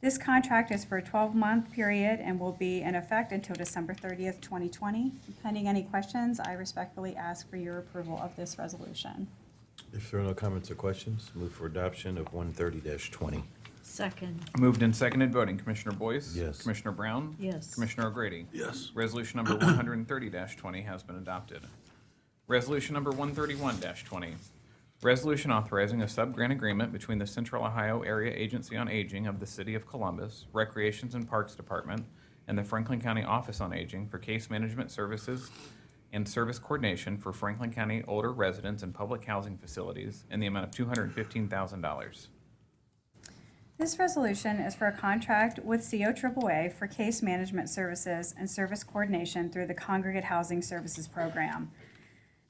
This contract is for a 12-month period and will be in effect until December 30th, 2020. Pending any questions, I respectfully ask for your approval of this resolution. If there are no comments or questions, move for adoption of 130-20. Second. Moved and seconded, voting Commissioner Boyce? Yes. Commissioner Brown? Yes. Commissioner O'Grady? Yes. Resolution number 130-20 has been adopted. Resolution number 131-20, resolution authorizing a sub-grant agreement between the Central Ohio Area Agency on Aging of the City of Columbus, Recreations and Parks Department, and the Franklin County Office on Aging for case management services and service coordination for Franklin County older residents and public housing facilities in the amount of $215,000. This resolution is for a contract with COAAA for case management services and service coordination through the Congregate Housing Services Program.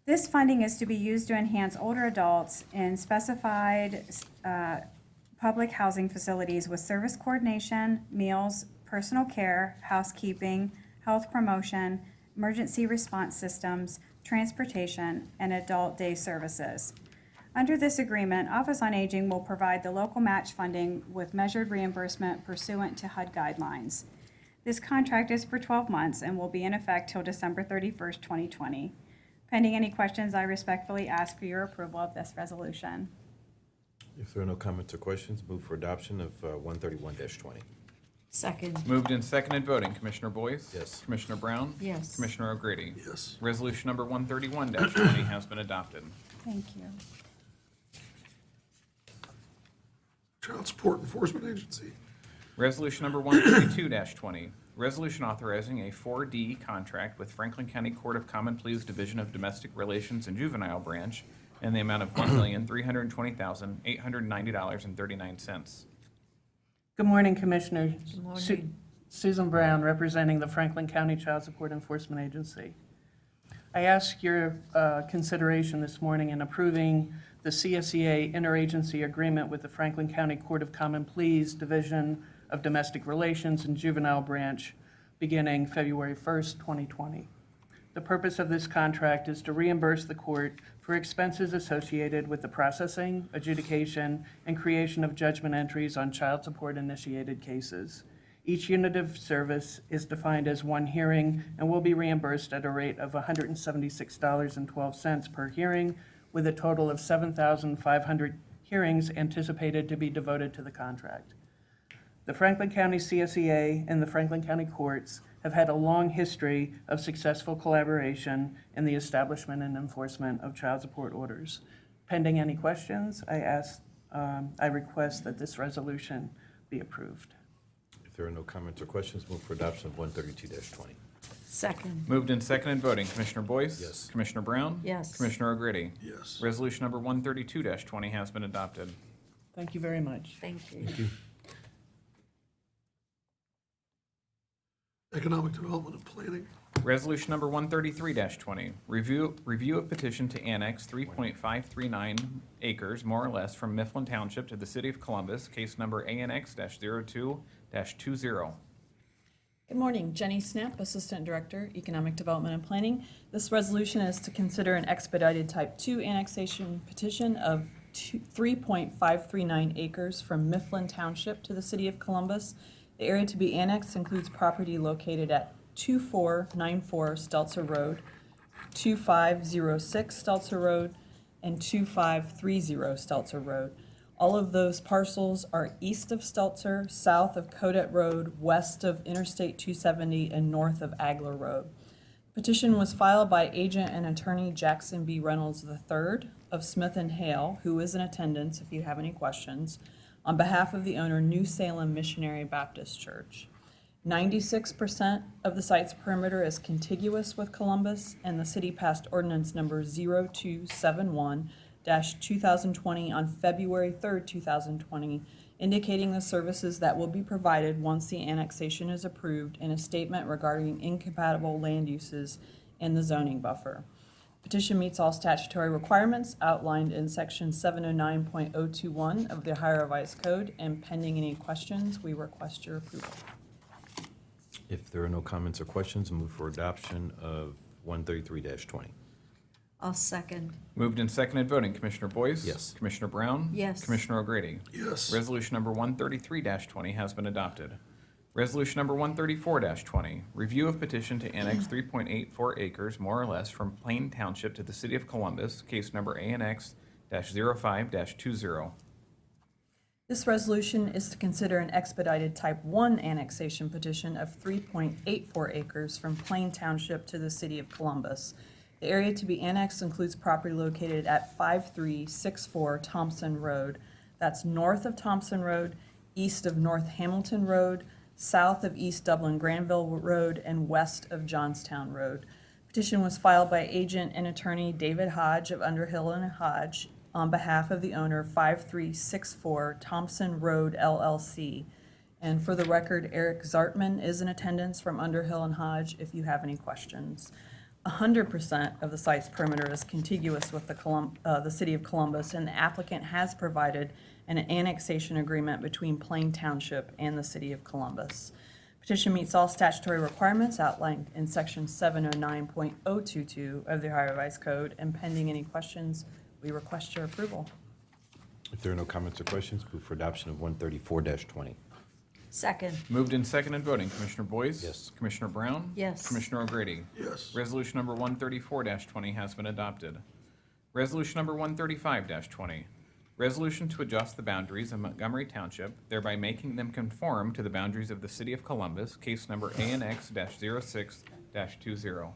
This funding is to be used to enhance older adults in specified public housing facilities with service coordination, meals, personal care, housekeeping, health promotion, emergency response systems, transportation, and adult day services. Under this agreement, Office on Aging will provide the local match funding with measured reimbursement pursuant to HUD guidelines. This contract is for 12 months and will be in effect till December 31st, 2020. Pending any questions, I respectfully ask for your approval of this resolution. If there are no comments or questions, move for adoption of 131-20. Second. Moved and seconded, voting Commissioner Boyce? Yes. Commissioner Brown? Yes. Commissioner O'Grady? Yes. Resolution number 131-20 has been adopted. Thank you. Child Support Enforcement Agency. Resolution number 132-20, resolution authorizing a 4D contract with Franklin County Court of Common Pleas Division of Domestic Relations and Juvenile Branch in the amount of $1,320,890.39. Good morning, Commissioner. Good morning. Susan Brown, representing the Franklin County Child Support Enforcement Agency. I ask your consideration this morning in approving the CSEA interagency agreement with the Franklin County Court of Common Pleas Division of Domestic Relations and Juvenile Branch beginning February 1st, 2020. The purpose of this contract is to reimburse the court for expenses associated with the processing, adjudication, and creation of judgment entries on child support-initiated cases. Each unit of service is defined as one hearing and will be reimbursed at a rate of $176.12 per hearing, with a total of 7,500 hearings anticipated to be devoted to the contract. The Franklin County CSEA and the Franklin County courts have had a long history of successful collaboration in the establishment and enforcement of child support orders. Pending any questions, I request that this resolution be approved. If there are no comments or questions, move for adoption of 132-20. Second. Moved and seconded, voting. Commissioner Boyce? Yes. Commissioner Brown? Yes. Commissioner O'Grady? Yes. Resolution number 132-20 has been adopted. Thank you very much. Thank you. Economic Development and Planning. Resolution number 133-20, review of petition to annex 3.539 acres, more or less, from Mifflin Township to the City of Columbus, case number ANX-02-20. Good morning, Jenny Snap, Assistant Director, Economic Development and Planning. This resolution is to consider an expedited Type 2 annexation petition of 3.539 acres from Mifflin Township to the City of Columbus. The area to be annexed includes property located at 2494 Stelzer Road, 2506 Stelzer Road, and 2530 Stelzer Road. All of those parcels are east of Stelzer, south of Codet Road, west of Interstate 270, and north of Agler Road. Petition was filed by agent and attorney Jackson B. Reynolds III of Smith & Hale, who is in attendance if you have any questions, on behalf of the owner, New Salem Missionary Baptist Church. 96% of the site's perimeter is contiguous with Columbus, and the city passed ordinance number 0271-2020 on February 3rd, 2020, indicating the services that will be provided once the annexation is approved in a statement regarding incompatible land uses in the zoning buffer. Petition meets all statutory requirements outlined in section 709.021 of the Ohio Revised Code, and pending any questions, we request your approval. If there are no comments or questions, move for adoption of 133-20. I'll second. Moved and seconded, voting. Commissioner Boyce? Yes. Commissioner Brown? Yes. Commissioner O'Grady? Yes. Resolution number 133-20 has been adopted. Resolution number 134-20, review of petition to annex 3.84 acres, more or less, from Plain Township to the City of Columbus, case number ANX-05-20. This resolution is to consider an expedited Type 1 annexation petition of 3.84 acres from Plain Township to the City of Columbus. The area to be annexed includes property located at 5364 Thompson Road. That's north of Thompson Road, east of North Hamilton Road, south of East Dublin Granville Road, and west of Johnstown Road. Petition was filed by agent and attorney David Hodge of Underhill and Hodge on behalf of the owner, 5364 Thompson Road LLC. And for the record, Eric Zartman is in attendance from Underhill and Hodge if you have any questions. 100% of the site's perimeter is contiguous with the City of Columbus, and the applicant has provided an annexation agreement between Plain Township and the City of Columbus. Petition meets all statutory requirements outlined in section 709.022 of the Ohio Revised Code, and pending any questions, we request your approval. If there are no comments or questions, move for adoption of 134-20. Second. Moved and seconded, voting. Commissioner Boyce? Yes. Commissioner Brown? Yes. Commissioner O'Grady? Yes. Resolution number 134-20 has been adopted. Resolution number 135-20, resolution to adjust the boundaries of Montgomery Township, thereby making them conform to the boundaries of the City of Columbus, case number ANX-06-20.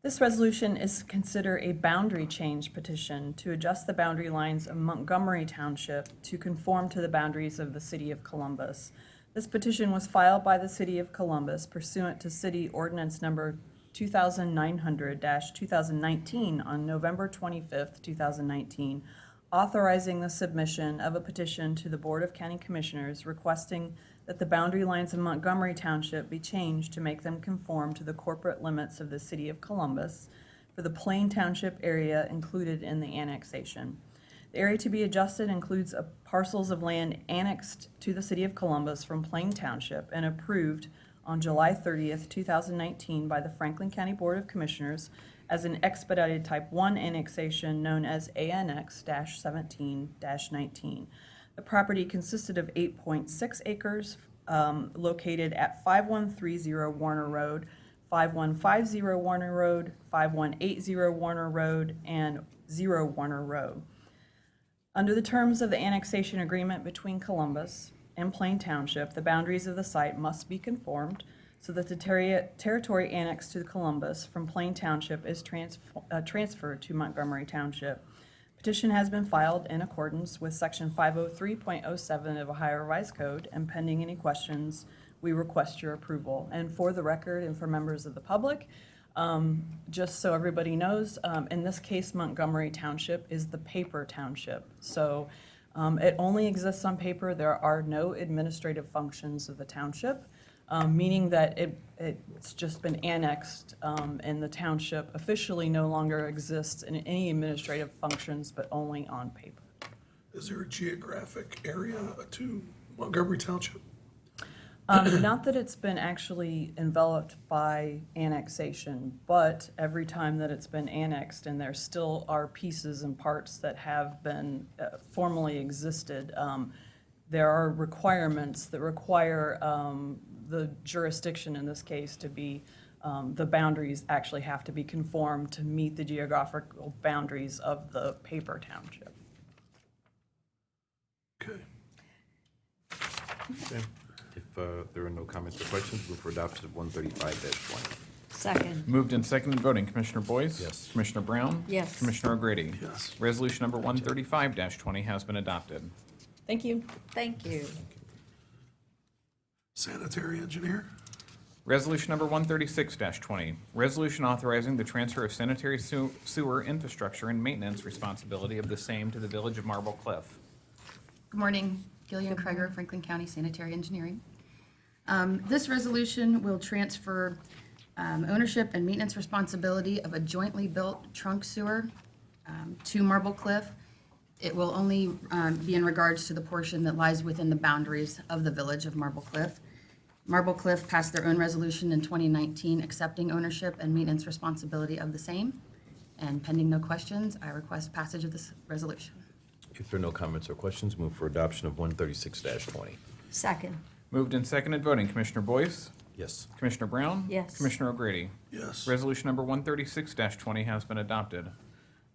This resolution is to consider a boundary change petition to adjust the boundary lines of Montgomery Township to conform to the boundaries of the City of Columbus. This petition was filed by the City of Columbus pursuant to City Ordinance Number 2900-2019 on November 25th, 2019, authorizing the submission of a petition to the Board of County Commissioners requesting that the boundary lines of Montgomery Township be changed to make them conform to the corporate limits of the City of Columbus for the Plain Township area included in the annexation. The area to be adjusted includes parcels of land annexed to the City of Columbus from Plain Township and approved on July 30th, 2019 by the Franklin County Board of Commissioners as an expedited Type 1 annexation known as ANX-17-19. The property consisted of 8.6 acres located at 5130 Warner Road, 5150 Warner Road, 5180 Warner Road, and 0 Warner Road. Under the terms of the annexation agreement between Columbus and Plain Township, the boundaries of the site must be conformed so that the territory annexed to Columbus from Plain Township is transferred to Montgomery Township. Petition has been filed in accordance with Section 503.07 of Ohio Revised Code, and pending any questions, we request your approval. And for the record and for members of the public, just so everybody knows, in this case, Montgomery Township is the paper township. So it only exists on paper. There are no administrative functions of the township, meaning that it's just been annexed, and the township officially no longer exists in any administrative functions, but only on paper. Is there a geographic area to Montgomery Township? Not that it's been actually enveloped by annexation, but every time that it's been annexed, and there still are pieces and parts that have been formally existed, there are requirements that require the jurisdiction in this case to be, the boundaries actually have to be conformed to meet the geographical boundaries of the paper township. Okay. If there are no comments or questions, move for adoption of 135-20. Second. Moved and seconded voting, Commissioner Boyce? Yes. Commissioner Brown? Yes. Commissioner O'Grady? Yes. Resolution number 135-20 has been adopted. Thank you. Thank you. Sanitary engineer? Resolution number 136-20, resolution authorizing the transfer of sanitary sewer infrastructure and maintenance responsibility of the same to the Village of Marble Cliff. Good morning, Gillian Kreger, Franklin County Sanitary Engineering. This resolution will transfer ownership and maintenance responsibility of a jointly built trunk sewer to Marble Cliff. It will only be in regards to the portion that lies within the boundaries of the Village of Marble Cliff. Marble Cliff passed their own resolution in 2019 accepting ownership and maintenance responsibility of the same. And pending no questions, I request passage of this resolution. If there are no comments or questions, move for adoption of 136-20. Second. Moved and seconded voting, Commissioner Boyce? Yes. Commissioner Brown? Yes. Commissioner O'Grady? Yes. Resolution number 136-20 has been adopted.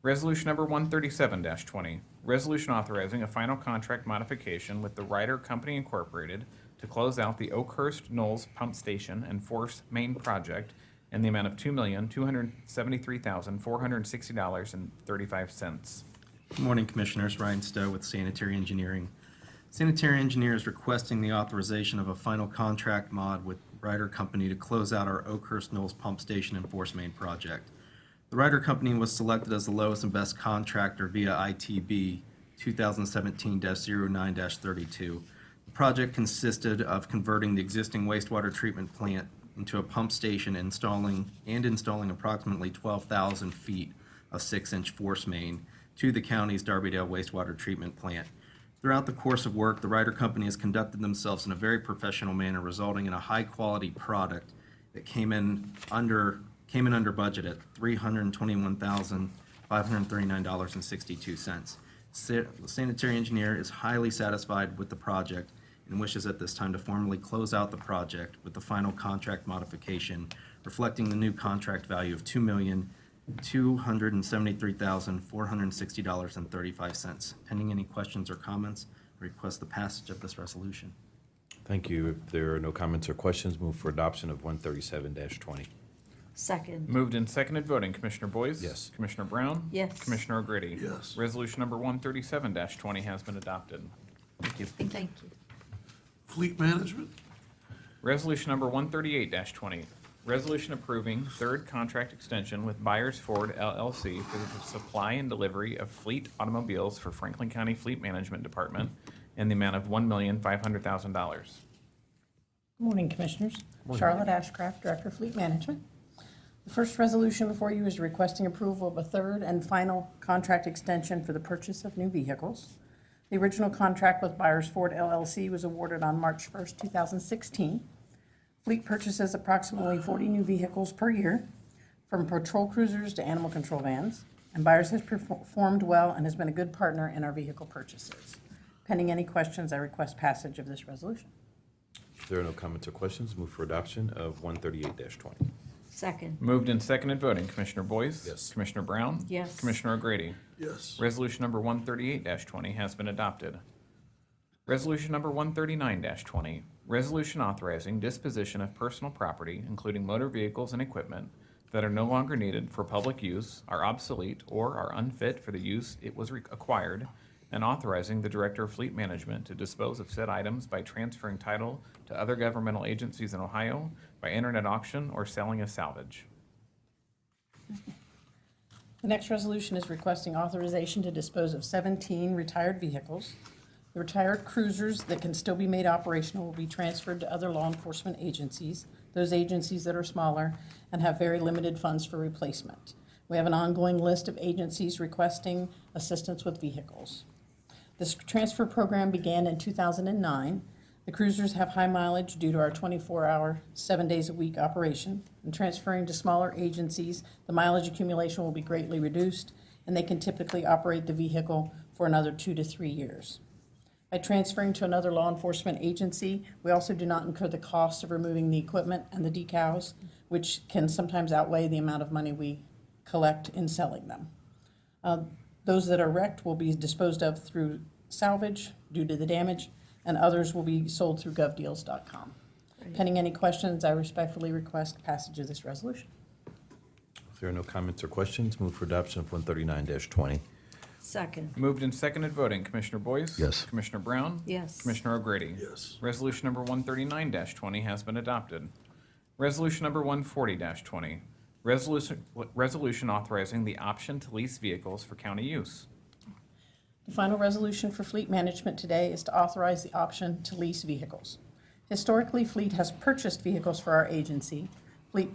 Resolution number 137-20, resolution authorizing a final contract modification with the Ryder Company Incorporated to close out the Oakhurst Knolls Pump Station and Force Main Project in the amount of $2,273,460.35. Good morning, Commissioners. Ryan Stowe with Sanitary Engineering. Sanitary Engineer is requesting the authorization of a final contract mod with Ryder Company to close out our Oakhurst Knolls Pump Station and Force Main Project. The Ryder Company was selected as the lowest and best contractor via ITB 2017-09-32. The project consisted of converting the existing wastewater treatment plant into a pump station and installing approximately 12,000 feet of 6-inch force main to the county's Darbydale wastewater treatment plant. Throughout the course of work, the Ryder Company has conducted themselves in a very professional manner, resulting in a high-quality product that came in under budget at $321,539.62. The sanitary engineer is highly satisfied with the project and wishes at this time to formally close out the project with the final contract modification reflecting the new contract value of $2,273,460.35. Pending any questions or comments, I request the passage of this resolution. Thank you. If there are no comments or questions, move for adoption of 137-20. Second. Moved and seconded voting, Commissioner Boyce? Yes. Commissioner Brown? Yes. Commissioner O'Grady? Yes. Resolution number 137-20 has been adopted. Thank you. Thank you. Fleet management? Resolution number 138-20, Resolution approving third contract extension with Meyers Ford LLC for the supply and delivery of fleet automobiles for Franklin County Fleet Management Department in the amount of $1,500,000. Good morning, Commissioners. Charlotte Ashcraft, Director of Fleet Management. The first resolution before you is requesting approval of a third and final contract extension for the purchase of new vehicles. The original contract with Meyers Ford LLC was awarded on March 1st, 2016. Fleet purchases approximately 40 new vehicles per year, from patrol cruisers to animal control vans, and Meyers has performed well and has been a good partner in our vehicle purchases. Pending any questions, I request passage of this resolution. If there are no comments or questions, move for adoption of 138-20. Second. Moved and seconded voting. Commissioner Boyce? Yes. Commissioner Brown? Yes. Commissioner O'Grady? Yes. Resolution number 138-20 has been adopted. Resolution number 139-20, resolution authorizing disposition of personal property, including motor vehicles and equipment that are no longer needed for public use, are obsolete, or are unfit for the use it was acquired, and authorizing the Director of Fleet Management to dispose of said items by transferring title to other governmental agencies in Ohio, by internet auction, or selling as salvage. The next resolution is requesting authorization to dispose of 17 retired vehicles. The retired cruisers that can still be made operational will be transferred to other law enforcement agencies, those agencies that are smaller and have very limited funds for replacement. We have an ongoing list of agencies requesting assistance with vehicles. This transfer program began in 2009. The cruisers have high mileage due to our 24-hour, 7 days a week operation. In transferring to smaller agencies, the mileage accumulation will be greatly reduced, and they can typically operate the vehicle for another 2 to 3 years. By transferring to another law enforcement agency, we also do not incur the cost of removing the equipment and the decals, which can sometimes outweigh the amount of money we collect in selling them. Those that are wrecked will be disposed of through salvage due to the damage, and others will be sold through govdeals.com. Pending any questions, I respectfully request passage of this resolution. If there are no comments or questions, move for adoption of 139-20. Second. Moved and seconded voting. Commissioner Boyce? Yes. Commissioner Brown? Yes. Commissioner O'Grady? Yes. Resolution number 139-20 has been adopted. Resolution number 140-20, resolution authorizing the option to lease vehicles for county use. The final resolution for fleet management today is to authorize the option to lease vehicles. Historically, Fleet has purchased vehicles for our agencies. Fleet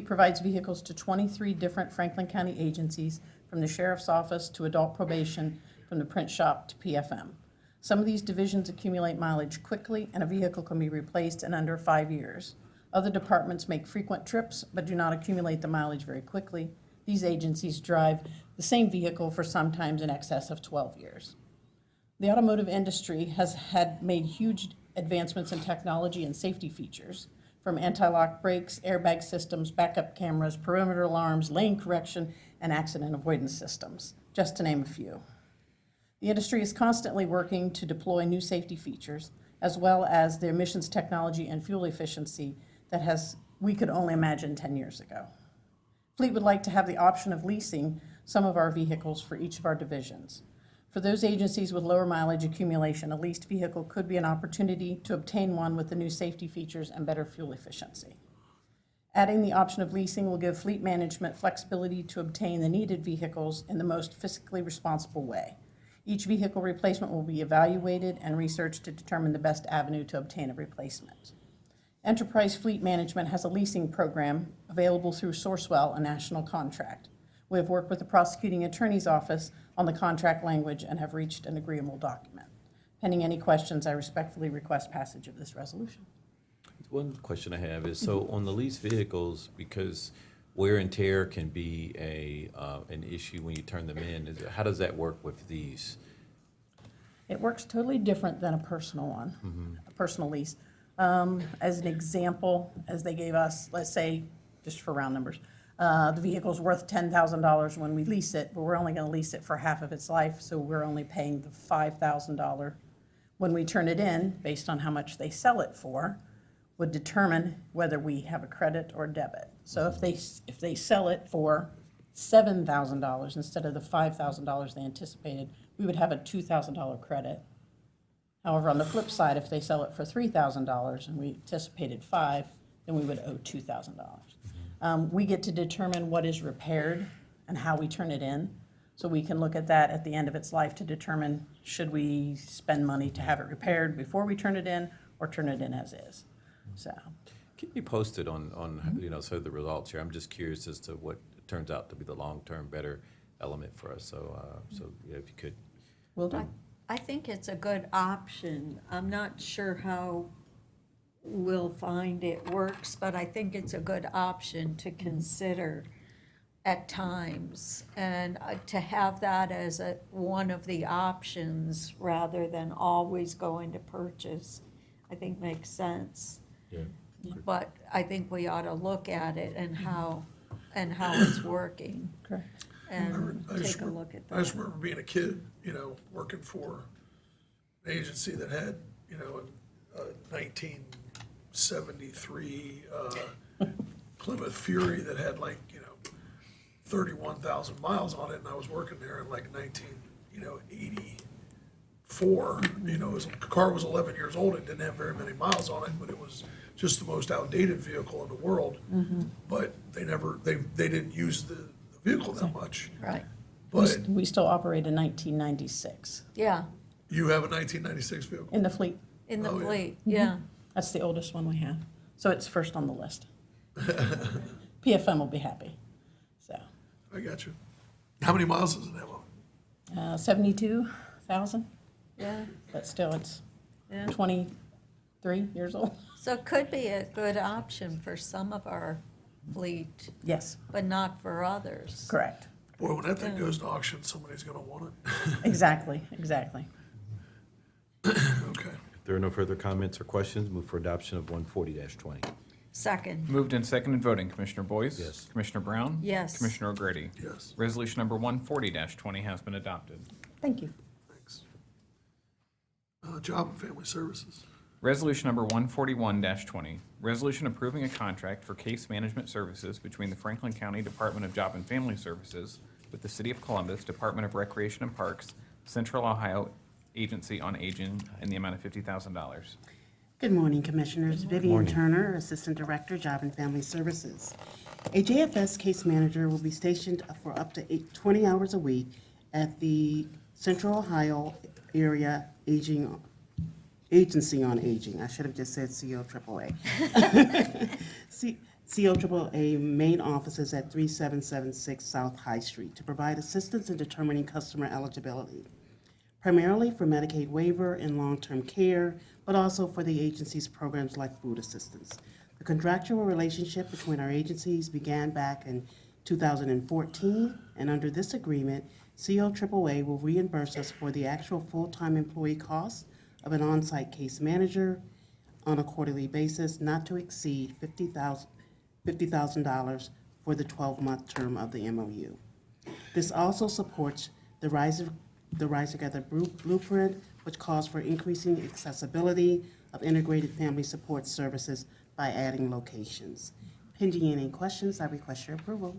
provides vehicles to 23 different Franklin County agencies, from the Sheriff's Office to Adult Probation, from the print shop to PFM. Some of these divisions accumulate mileage quickly, and a vehicle can be replaced in under 5 years. Other departments make frequent trips but do not accumulate the mileage very quickly. These agencies drive the same vehicle for sometimes in excess of 12 years. The automotive industry has made huge advancements in technology and safety features, from anti-lock brakes, airbag systems, backup cameras, perimeter alarms, lane correction, and accident avoidance systems, just to name a few. The industry is constantly working to deploy new safety features, as well as the emissions technology and fuel efficiency that we could only imagine 10 years ago. Fleet would like to have the option of leasing some of our vehicles for each of our divisions. For those agencies with lower mileage accumulation, a leased vehicle could be an opportunity to obtain one with the new safety features and better fuel efficiency. Adding the option of leasing will give fleet management flexibility to obtain the needed vehicles in the most fiscally responsible way. Each vehicle replacement will be evaluated and researched to determine the best avenue to obtain a replacement. Enterprise Fleet Management has a leasing program available through Sourcewell, a national contract. We have worked with the prosecuting attorney's office on the contract language and have reached an agreeable document. Pending any questions, I respectfully request passage of this resolution. One question I have is, so on the leased vehicles, because wear and tear can be an issue when you turn them in, how does that work with these? It works totally different than a personal one, a personal lease. As an example, as they gave us, let's say, just for round numbers, the vehicle's worth $10,000 when we lease it, but we're only going to lease it for half of its life, so we're only paying the $5,000. When we turn it in, based on how much they sell it for, would determine whether we have a credit or debit. So if they sell it for $7,000 instead of the $5,000 they anticipated, we would have a $2,000 credit. However, on the flip side, if they sell it for $3,000 and we anticipated $5,000, then we would owe $2,000. We get to determine what is repaired and how we turn it in. So we can look at that at the end of its life to determine, should we spend money to have it repaired before we turn it in or turn it in as is? So, Keep me posted on you know, sort of the results here. I'm just curious as to what turns out to be the long-term better element for us. So, yeah, if you could. we'll do. I think it's a good option. I'm not sure how we'll find it works, but I think it's a good option to consider at times. And to have that as one of the options rather than always going to purchase, I think makes sense. Yeah. But I think we ought to look at it and how it's working Correct. and I just take a remember- look at I just that. remember being a kid, you know, working for an agency that had, you know, a 1973 Plymouth Fury that had like, you know, 31,000 miles on it, and I was working there in like 1984. You know, the car was 11 years old. It didn't have very many miles on it, but it was just the most outdated vehicle in the world. But they didn't use the vehicle that much. Right, But We still operate a 1996 yeah, you have a 1996 vehicle. in the fleet. in the Oh, yeah. fleet, yeah. That's the oldest one we have. So it's first on the list. PFM will be happy. So, I got you. How many miles does it have on? 72,000, Yeah, but still it's yeah. 23 years old. So it could be a good option for some of our fleet, Yes, but not for others. correct. Boy, when that thing goes to auction, somebody's gonna want it. Exactly, exactly. Okay. If there are no further comments or questions, move for adoption of 140-20. Second, Moved and seconded voting, Commissioner Boyce? Yes. Commissioner Brown? Yes. Commissioner O'Grady? Yes, Resolution number 140-20 has been adopted. Thank you. thanks. Job and Family Services. Resolution number 141-20, resolution approving a contract for case management services between the Franklin County Department of Job and Family Services with the City of Columbus, Department of Recreation and Parks, Central Ohio Agency on Aging, in the amount of $50,000. Good morning, Commissioners. Vivian Turner, Assistant Director, Job and Family Services. A JFS case manager will be stationed for up to 20 hours a week at the Central Ohio Area Agency on Aging. I should have just said COAAA. COAAA main offices at 3776 South High Street to provide assistance in determining customer eligibility, primarily for Medicaid waiver and long-term care, but also for the agency's programs like food assistance. The contractual relationship between our agencies began back in 2014, and under this agreement, COAAA will reimburse us for the actual full-time employee costs of an on-site case manager on a quarterly basis, not to exceed $50,000 for the 12-month term of the MOU. This also supports the Rise Together Blueprint, which calls for increasing accessibility of integrated family support services by adding locations. Pending any questions, I request your approval.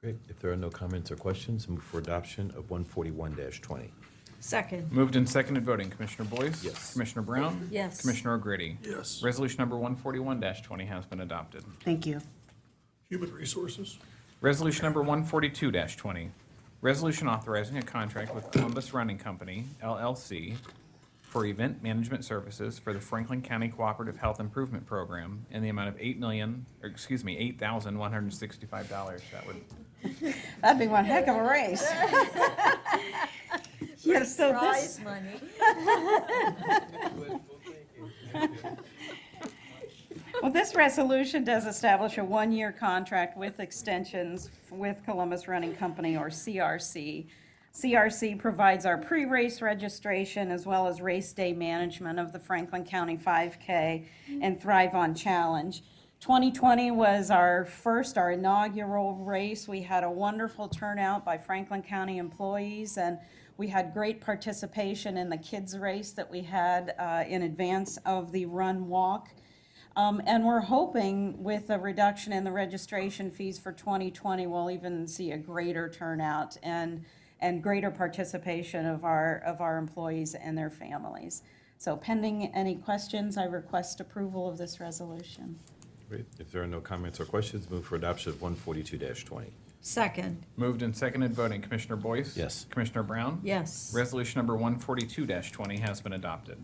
Great. If there are no comments or questions, move for adoption of 141-20. second, Moved and seconded voting, Commissioner Boyce? Yes. Commissioner Brown? yes. Commissioner O'Grady? Yes. Resolution number 141-20 has been adopted. Thank you. Human Resources. Resolution number 142-20, resolution authorizing a contract with Columbus Running Company, LLC, for event management services for the Franklin County Cooperative Health Improvement Program in the amount of $8,165. That would, That'd be one heck of a race. Yes, so this, Prize money. Well, this resolution does establish a one-year contract with extensions with Columbus Running Company, or CRC. CRC provides our pre-race registration as well as race day management of the Franklin County 5K and Thrive On Challenge. 2020 was our inaugural race. We had a wonderful turnout by Franklin County employees, and we had great participation in the kids race that we had in advance of the run walk. And we're hoping with a reduction in the registration fees for 2020, we'll even see a greater turnout and greater participation of our employees and their families. So pending any questions, I request approval of this resolution. Great. If there are no comments or questions, move for adoption of 142-20. Second. Moved and seconded, voting Commissioner Boyce? Yes. Commissioner Brown? Yes. Resolution number 142-20 has been adopted.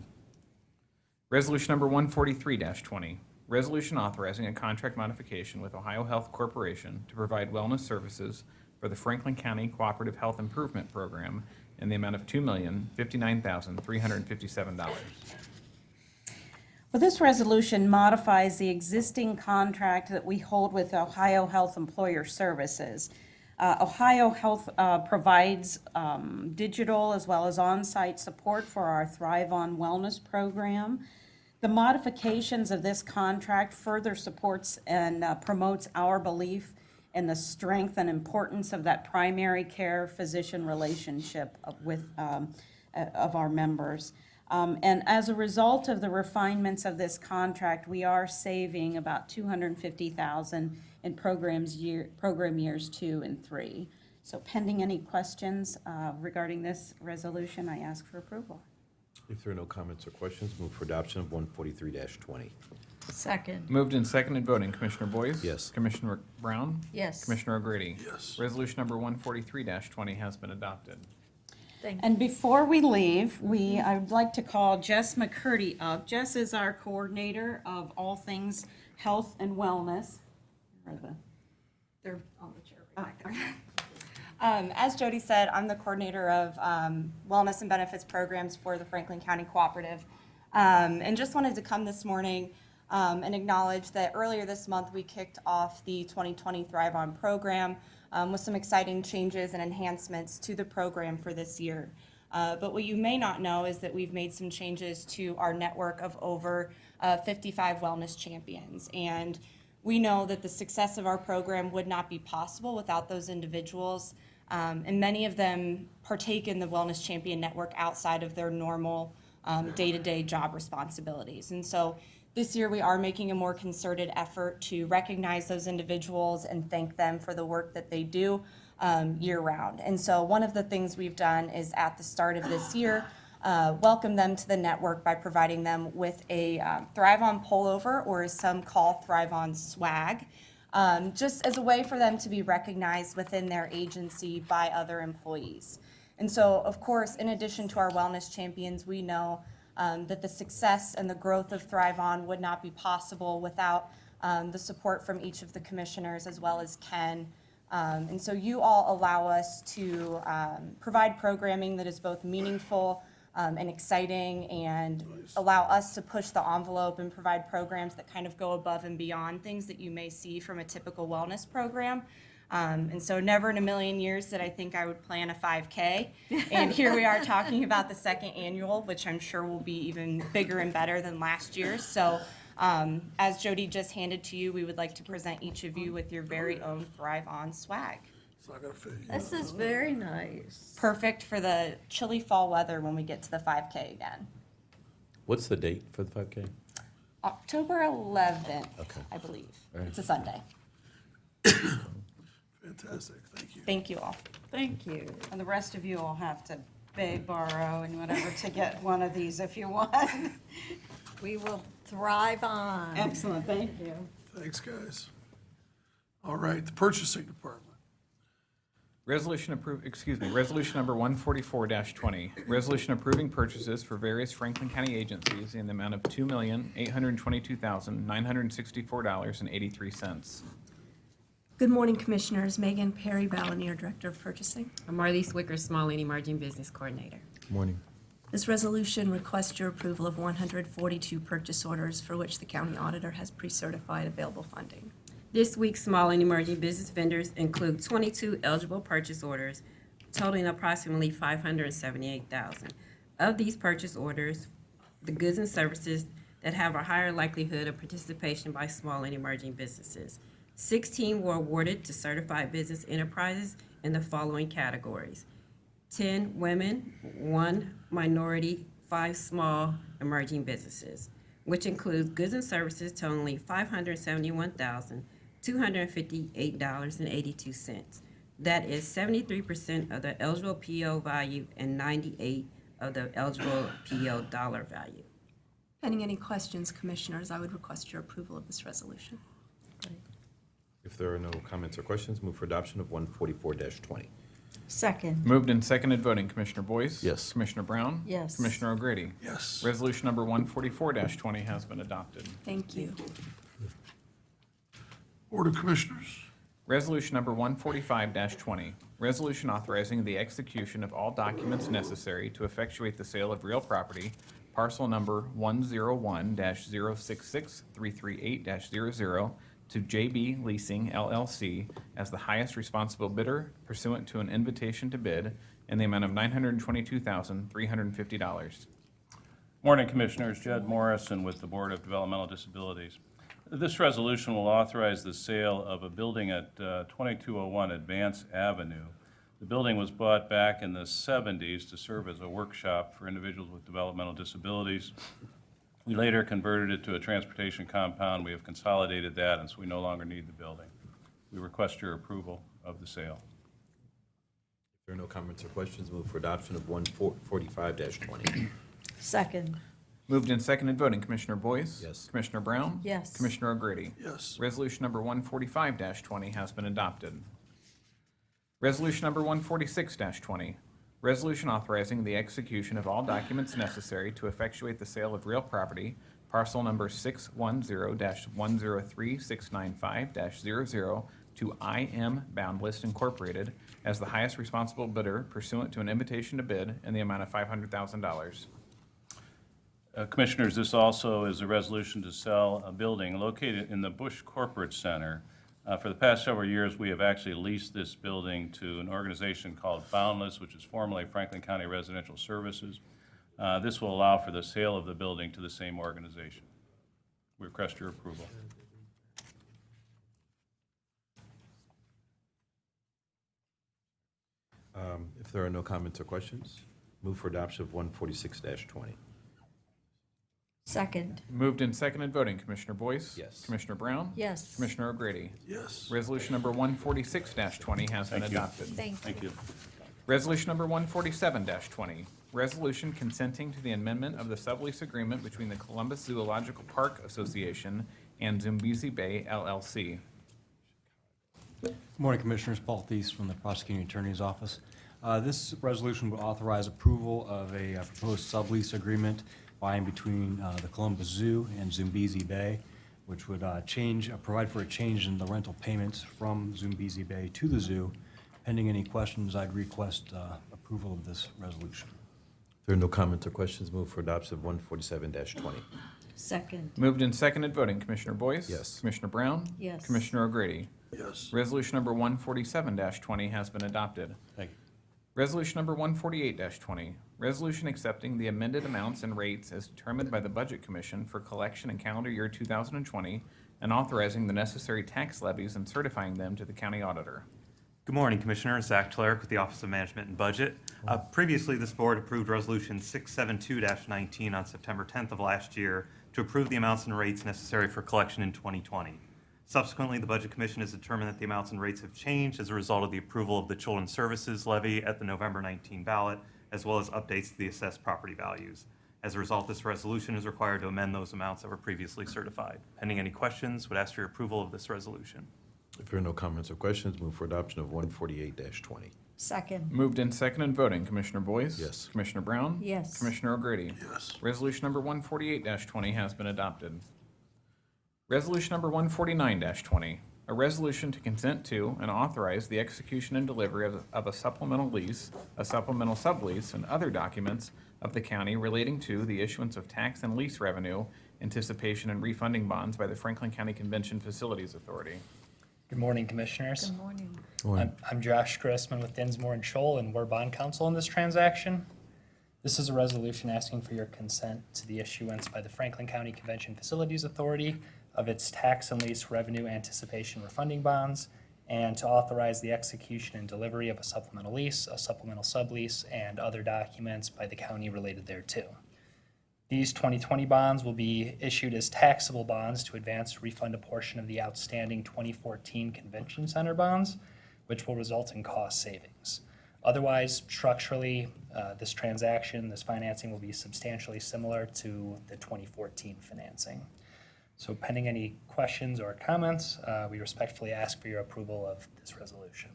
Resolution number 143-20, resolution authorizing a contract modification with Ohiohealth Corporation to provide wellness services for the Franklin County Cooperative Health Improvement Program in the amount of $2,059,357. Well, this resolution modifies the existing contract that we hold with Ohiohealth Employer Services. Ohiohealth provides digital as well as on-site support for our Thrive On Wellness program. The modifications of this contract further supports and promotes our belief in the strength and importance of that primary care physician relationship with of our members. And as a result of the refinements of this contract, we are saving about $250,000 in program years 2 and 3. So pending any questions regarding this resolution, I ask for approval. If there are no comments or questions, move for adoption of 143-20. Second. Moved and seconded, voting Commissioner Boyce? Yes. Commissioner Brown? Yes. Commissioner O'Grady? Yes. Resolution number 143-20 has been adopted. Thank you. And before we leave, I would like to call Jess McCurdy up. Jess is our coordinator of all things health and wellness. They're on the chair right back there. As Jody said, I'm the coordinator of wellness and benefits programs for the Franklin County Cooperative. And just wanted to come this morning and acknowledge that earlier this month we kicked off the 2020 Thrive On program with some exciting changes and enhancements to the program for this year. But what you may not know is that we've made some changes to our network of over 55 wellness champions. And we know that the success of our program would not be possible without those individuals. And many of them partake in the Wellness Champion Network outside of their normal day-to-day job responsibilities. And so this year we are making a more concerted effort to recognize those individuals and thank them for the work that they do year-round. And so one of the things we've done is at the start of this year, welcome them to the network by providing them with a Thrive On pullover, or as some call Thrive On swag, just as a way for them to be recognized within their agency by other employees. And so, of course, in addition to our wellness champions, we know that the success and the growth of Thrive On would not be possible without the support from each of the commissioners as well as Ken. And so you all allow us to provide programming that is both meaningful and exciting, and allow us to push the envelope and provide programs that kind of go above and beyond things that you may see from a typical wellness program. And so never in a million years did I think I would plan a 5K. And here we are talking about the second annual, which I'm sure will be even bigger and better than last year's. So as Jody just handed to you, we would like to present each of you with your very own Thrive On swag. It's not gonna fit you. This is very nice. Perfect for the chilly fall weather when we get to the 5K again. What's the date for the 5K? October 11th, Okay. I believe. All right. It's a Sunday. Fantastic, thank you. Thank you all. Thank you. And the rest of you will have to beg, borrow, and whatever to get one of these if you want. We will thrive on. Excellent, thank you. Thanks, guys. All right, the purchasing department. Resolution number 144-20, resolution approving purchases for various Franklin County agencies in the amount of $2,822,964.83. Good morning, Commissioners. Megan Perry Balanier, Director of Purchasing. I'm Marlise Wicker, Small and Emerging Business Coordinator. Morning. This resolution requests your approval of 142 purchase orders for which the county auditor has pre-certified available funding. This week's small and emerging business vendors include 22 eligible purchase orders totaling approximately $578,000. Of these purchase orders, the goods and services that have a higher likelihood of participation by small and emerging businesses. 16 were awarded to certified business enterprises in the following categories: 10 women, 1 minority, 5 small emerging businesses, which includes goods and services totaling $571,258.82. That is 73% of the eligible PO value and 98% of the eligible PO dollar value. Pending any questions, Commissioners, I would request your approval of this resolution. If there are no comments or questions, move for adoption of 144-20. Second. Moved and seconded voting, Commissioner Boyce? Yes. Commissioner Brown? Yes. Commissioner O'Grady? Yes. Resolution number 144-20 has been adopted. Thank you. Board of Commissioners. Resolution number 145-20, resolution authorizing the execution of all documents necessary to effectuate the sale of real property, parcel number 101-066-338-00 to JB Leasing LLC as the highest responsible bidder pursuant to an invitation to bid in the amount of $922,350. Morning, Commissioners. Judd Morrison with the Board of Developmental Disabilities. This resolution will authorize the sale of a building at 2201 Advance Avenue. The building was bought back in the 70s to serve as a workshop for individuals with developmental disabilities. We later converted it to a transportation compound. We have consolidated that, and so we no longer need the building. We request your approval of the sale. If there are no comments or questions, move for adoption of 145-20. Second. Moved and seconded voting, Commissioner Boyce? Yes. Commissioner Brown? Yes. Commissioner O'Grady? Yes. Resolution number 145-20 has been adopted. Resolution number 146-20, resolution authorizing the execution of all documents necessary to effectuate the sale of real property, parcel number 610-103695-00 to IM Boundless Incorporated as the highest responsible bidder pursuant to an invitation to bid in the amount of $500,000. Commissioners, this also is a resolution to sell a building located in the Bush Corporate Center. For the past several years, we have actually leased this building to an organization called Boundless, which is formerly Franklin County Residential Services. This will allow for the sale of the building to the same organization. We request your approval. If there are no comments or questions, move for adoption of 146-20. Second. Moved and seconded voting, Commissioner Boyce? Yes. Commissioner Brown? Yes. Commissioner O'Grady? Yes. Resolution number 146-20 has been Thank you. adopted. Thank you. Resolution number 147-20, resolution consenting to the amendment of the sublease agreement between the Columbus Zoological Park Association and Zambezi Bay LLC. Good morning, Commissioners. Paul Thies from the Prosecuting Attorney's Office. This resolution will authorize approval of a proposed sublease agreement by and between the Columbus Zoo and Zambezi Bay, which would provide for a change in the rental payments from Zambezi Bay to the zoo. Pending any questions, I'd request approval of this resolution. If there are no comments or questions, move for adoption of 147-20. Second. Moved and seconded voting, Commissioner Boyce? Yes. Commissioner Brown? Yes. Commissioner O'Grady? Yes. Resolution number 147-20 has been adopted. Thank you. Resolution number 148-20, resolution accepting the amended amounts and rates as determined by the Budget Commission for collection in calendar year 2020 and authorizing the necessary tax levies and certifying them to the county auditor. Good morning, Commissioner. Zach Tlarek with the Office of Management and Budget. Previously, this board approved Resolution 672-19 on September 10th of last year to approve the amounts and rates necessary for collection in 2020. Subsequently, the Budget Commission has determined that the amounts and rates have changed as a result of the approval of the Children's Services levy at the November 19 ballot, as well as updates to the assessed property values. As a result, this resolution is required to amend those amounts that were previously certified. Pending any questions, would ask for your approval of this resolution. If there are no comments or questions, move for adoption of 148-20. Second. Moved and seconded voting, Commissioner Boyce? Yes. Commissioner Brown? Yes. Commissioner O'Grady? Yes. Resolution number 148-20 has been adopted. Resolution number 149-20, a resolution to consent to and authorize the execution and delivery of a supplemental lease, a supplemental sublease, and other documents of the county relating to the issuance of tax and lease revenue, anticipation, and refunding bonds by the Franklin County Convention Facilities Authority. Good morning, Commissioners. Good morning. I'm Josh Grossman with Dinsmore and Scholl, and we're bond counsel in this transaction. This is a resolution asking for your consent to the issuance by the Franklin County Convention Facilities Authority of its tax and lease revenue anticipation refunding bonds, and to authorize the execution and delivery of a supplemental lease, a supplemental sublease, and other documents by the county related thereto. These 2020 bonds will be issued as taxable bonds to advance or refund a portion of the outstanding 2014 Convention Center bonds, which will result in cost savings. Otherwise, structurally, this transaction, this financing will be substantially similar to the 2014 financing. So pending any questions or comments, we respectfully ask for your approval of this resolution.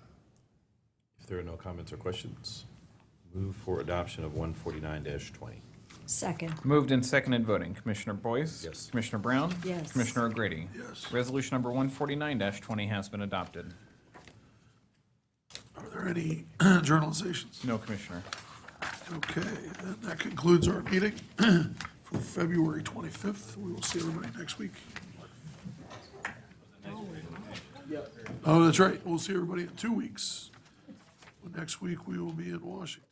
If there are no comments or questions, move for adoption of 149-20. Second. Moved and seconded voting. Commissioner Boyce? Yes. Commissioner Brown? Yes. Commissioner O'Grady? Yes. Resolution number 149-20 has been adopted. Are there any journalizations? No, Commissioner. Okay, then that concludes our meeting for February 25th. We will see everybody next week. Oh, that's right. We'll see everybody in 2 weeks. Next week, we will be in Washington.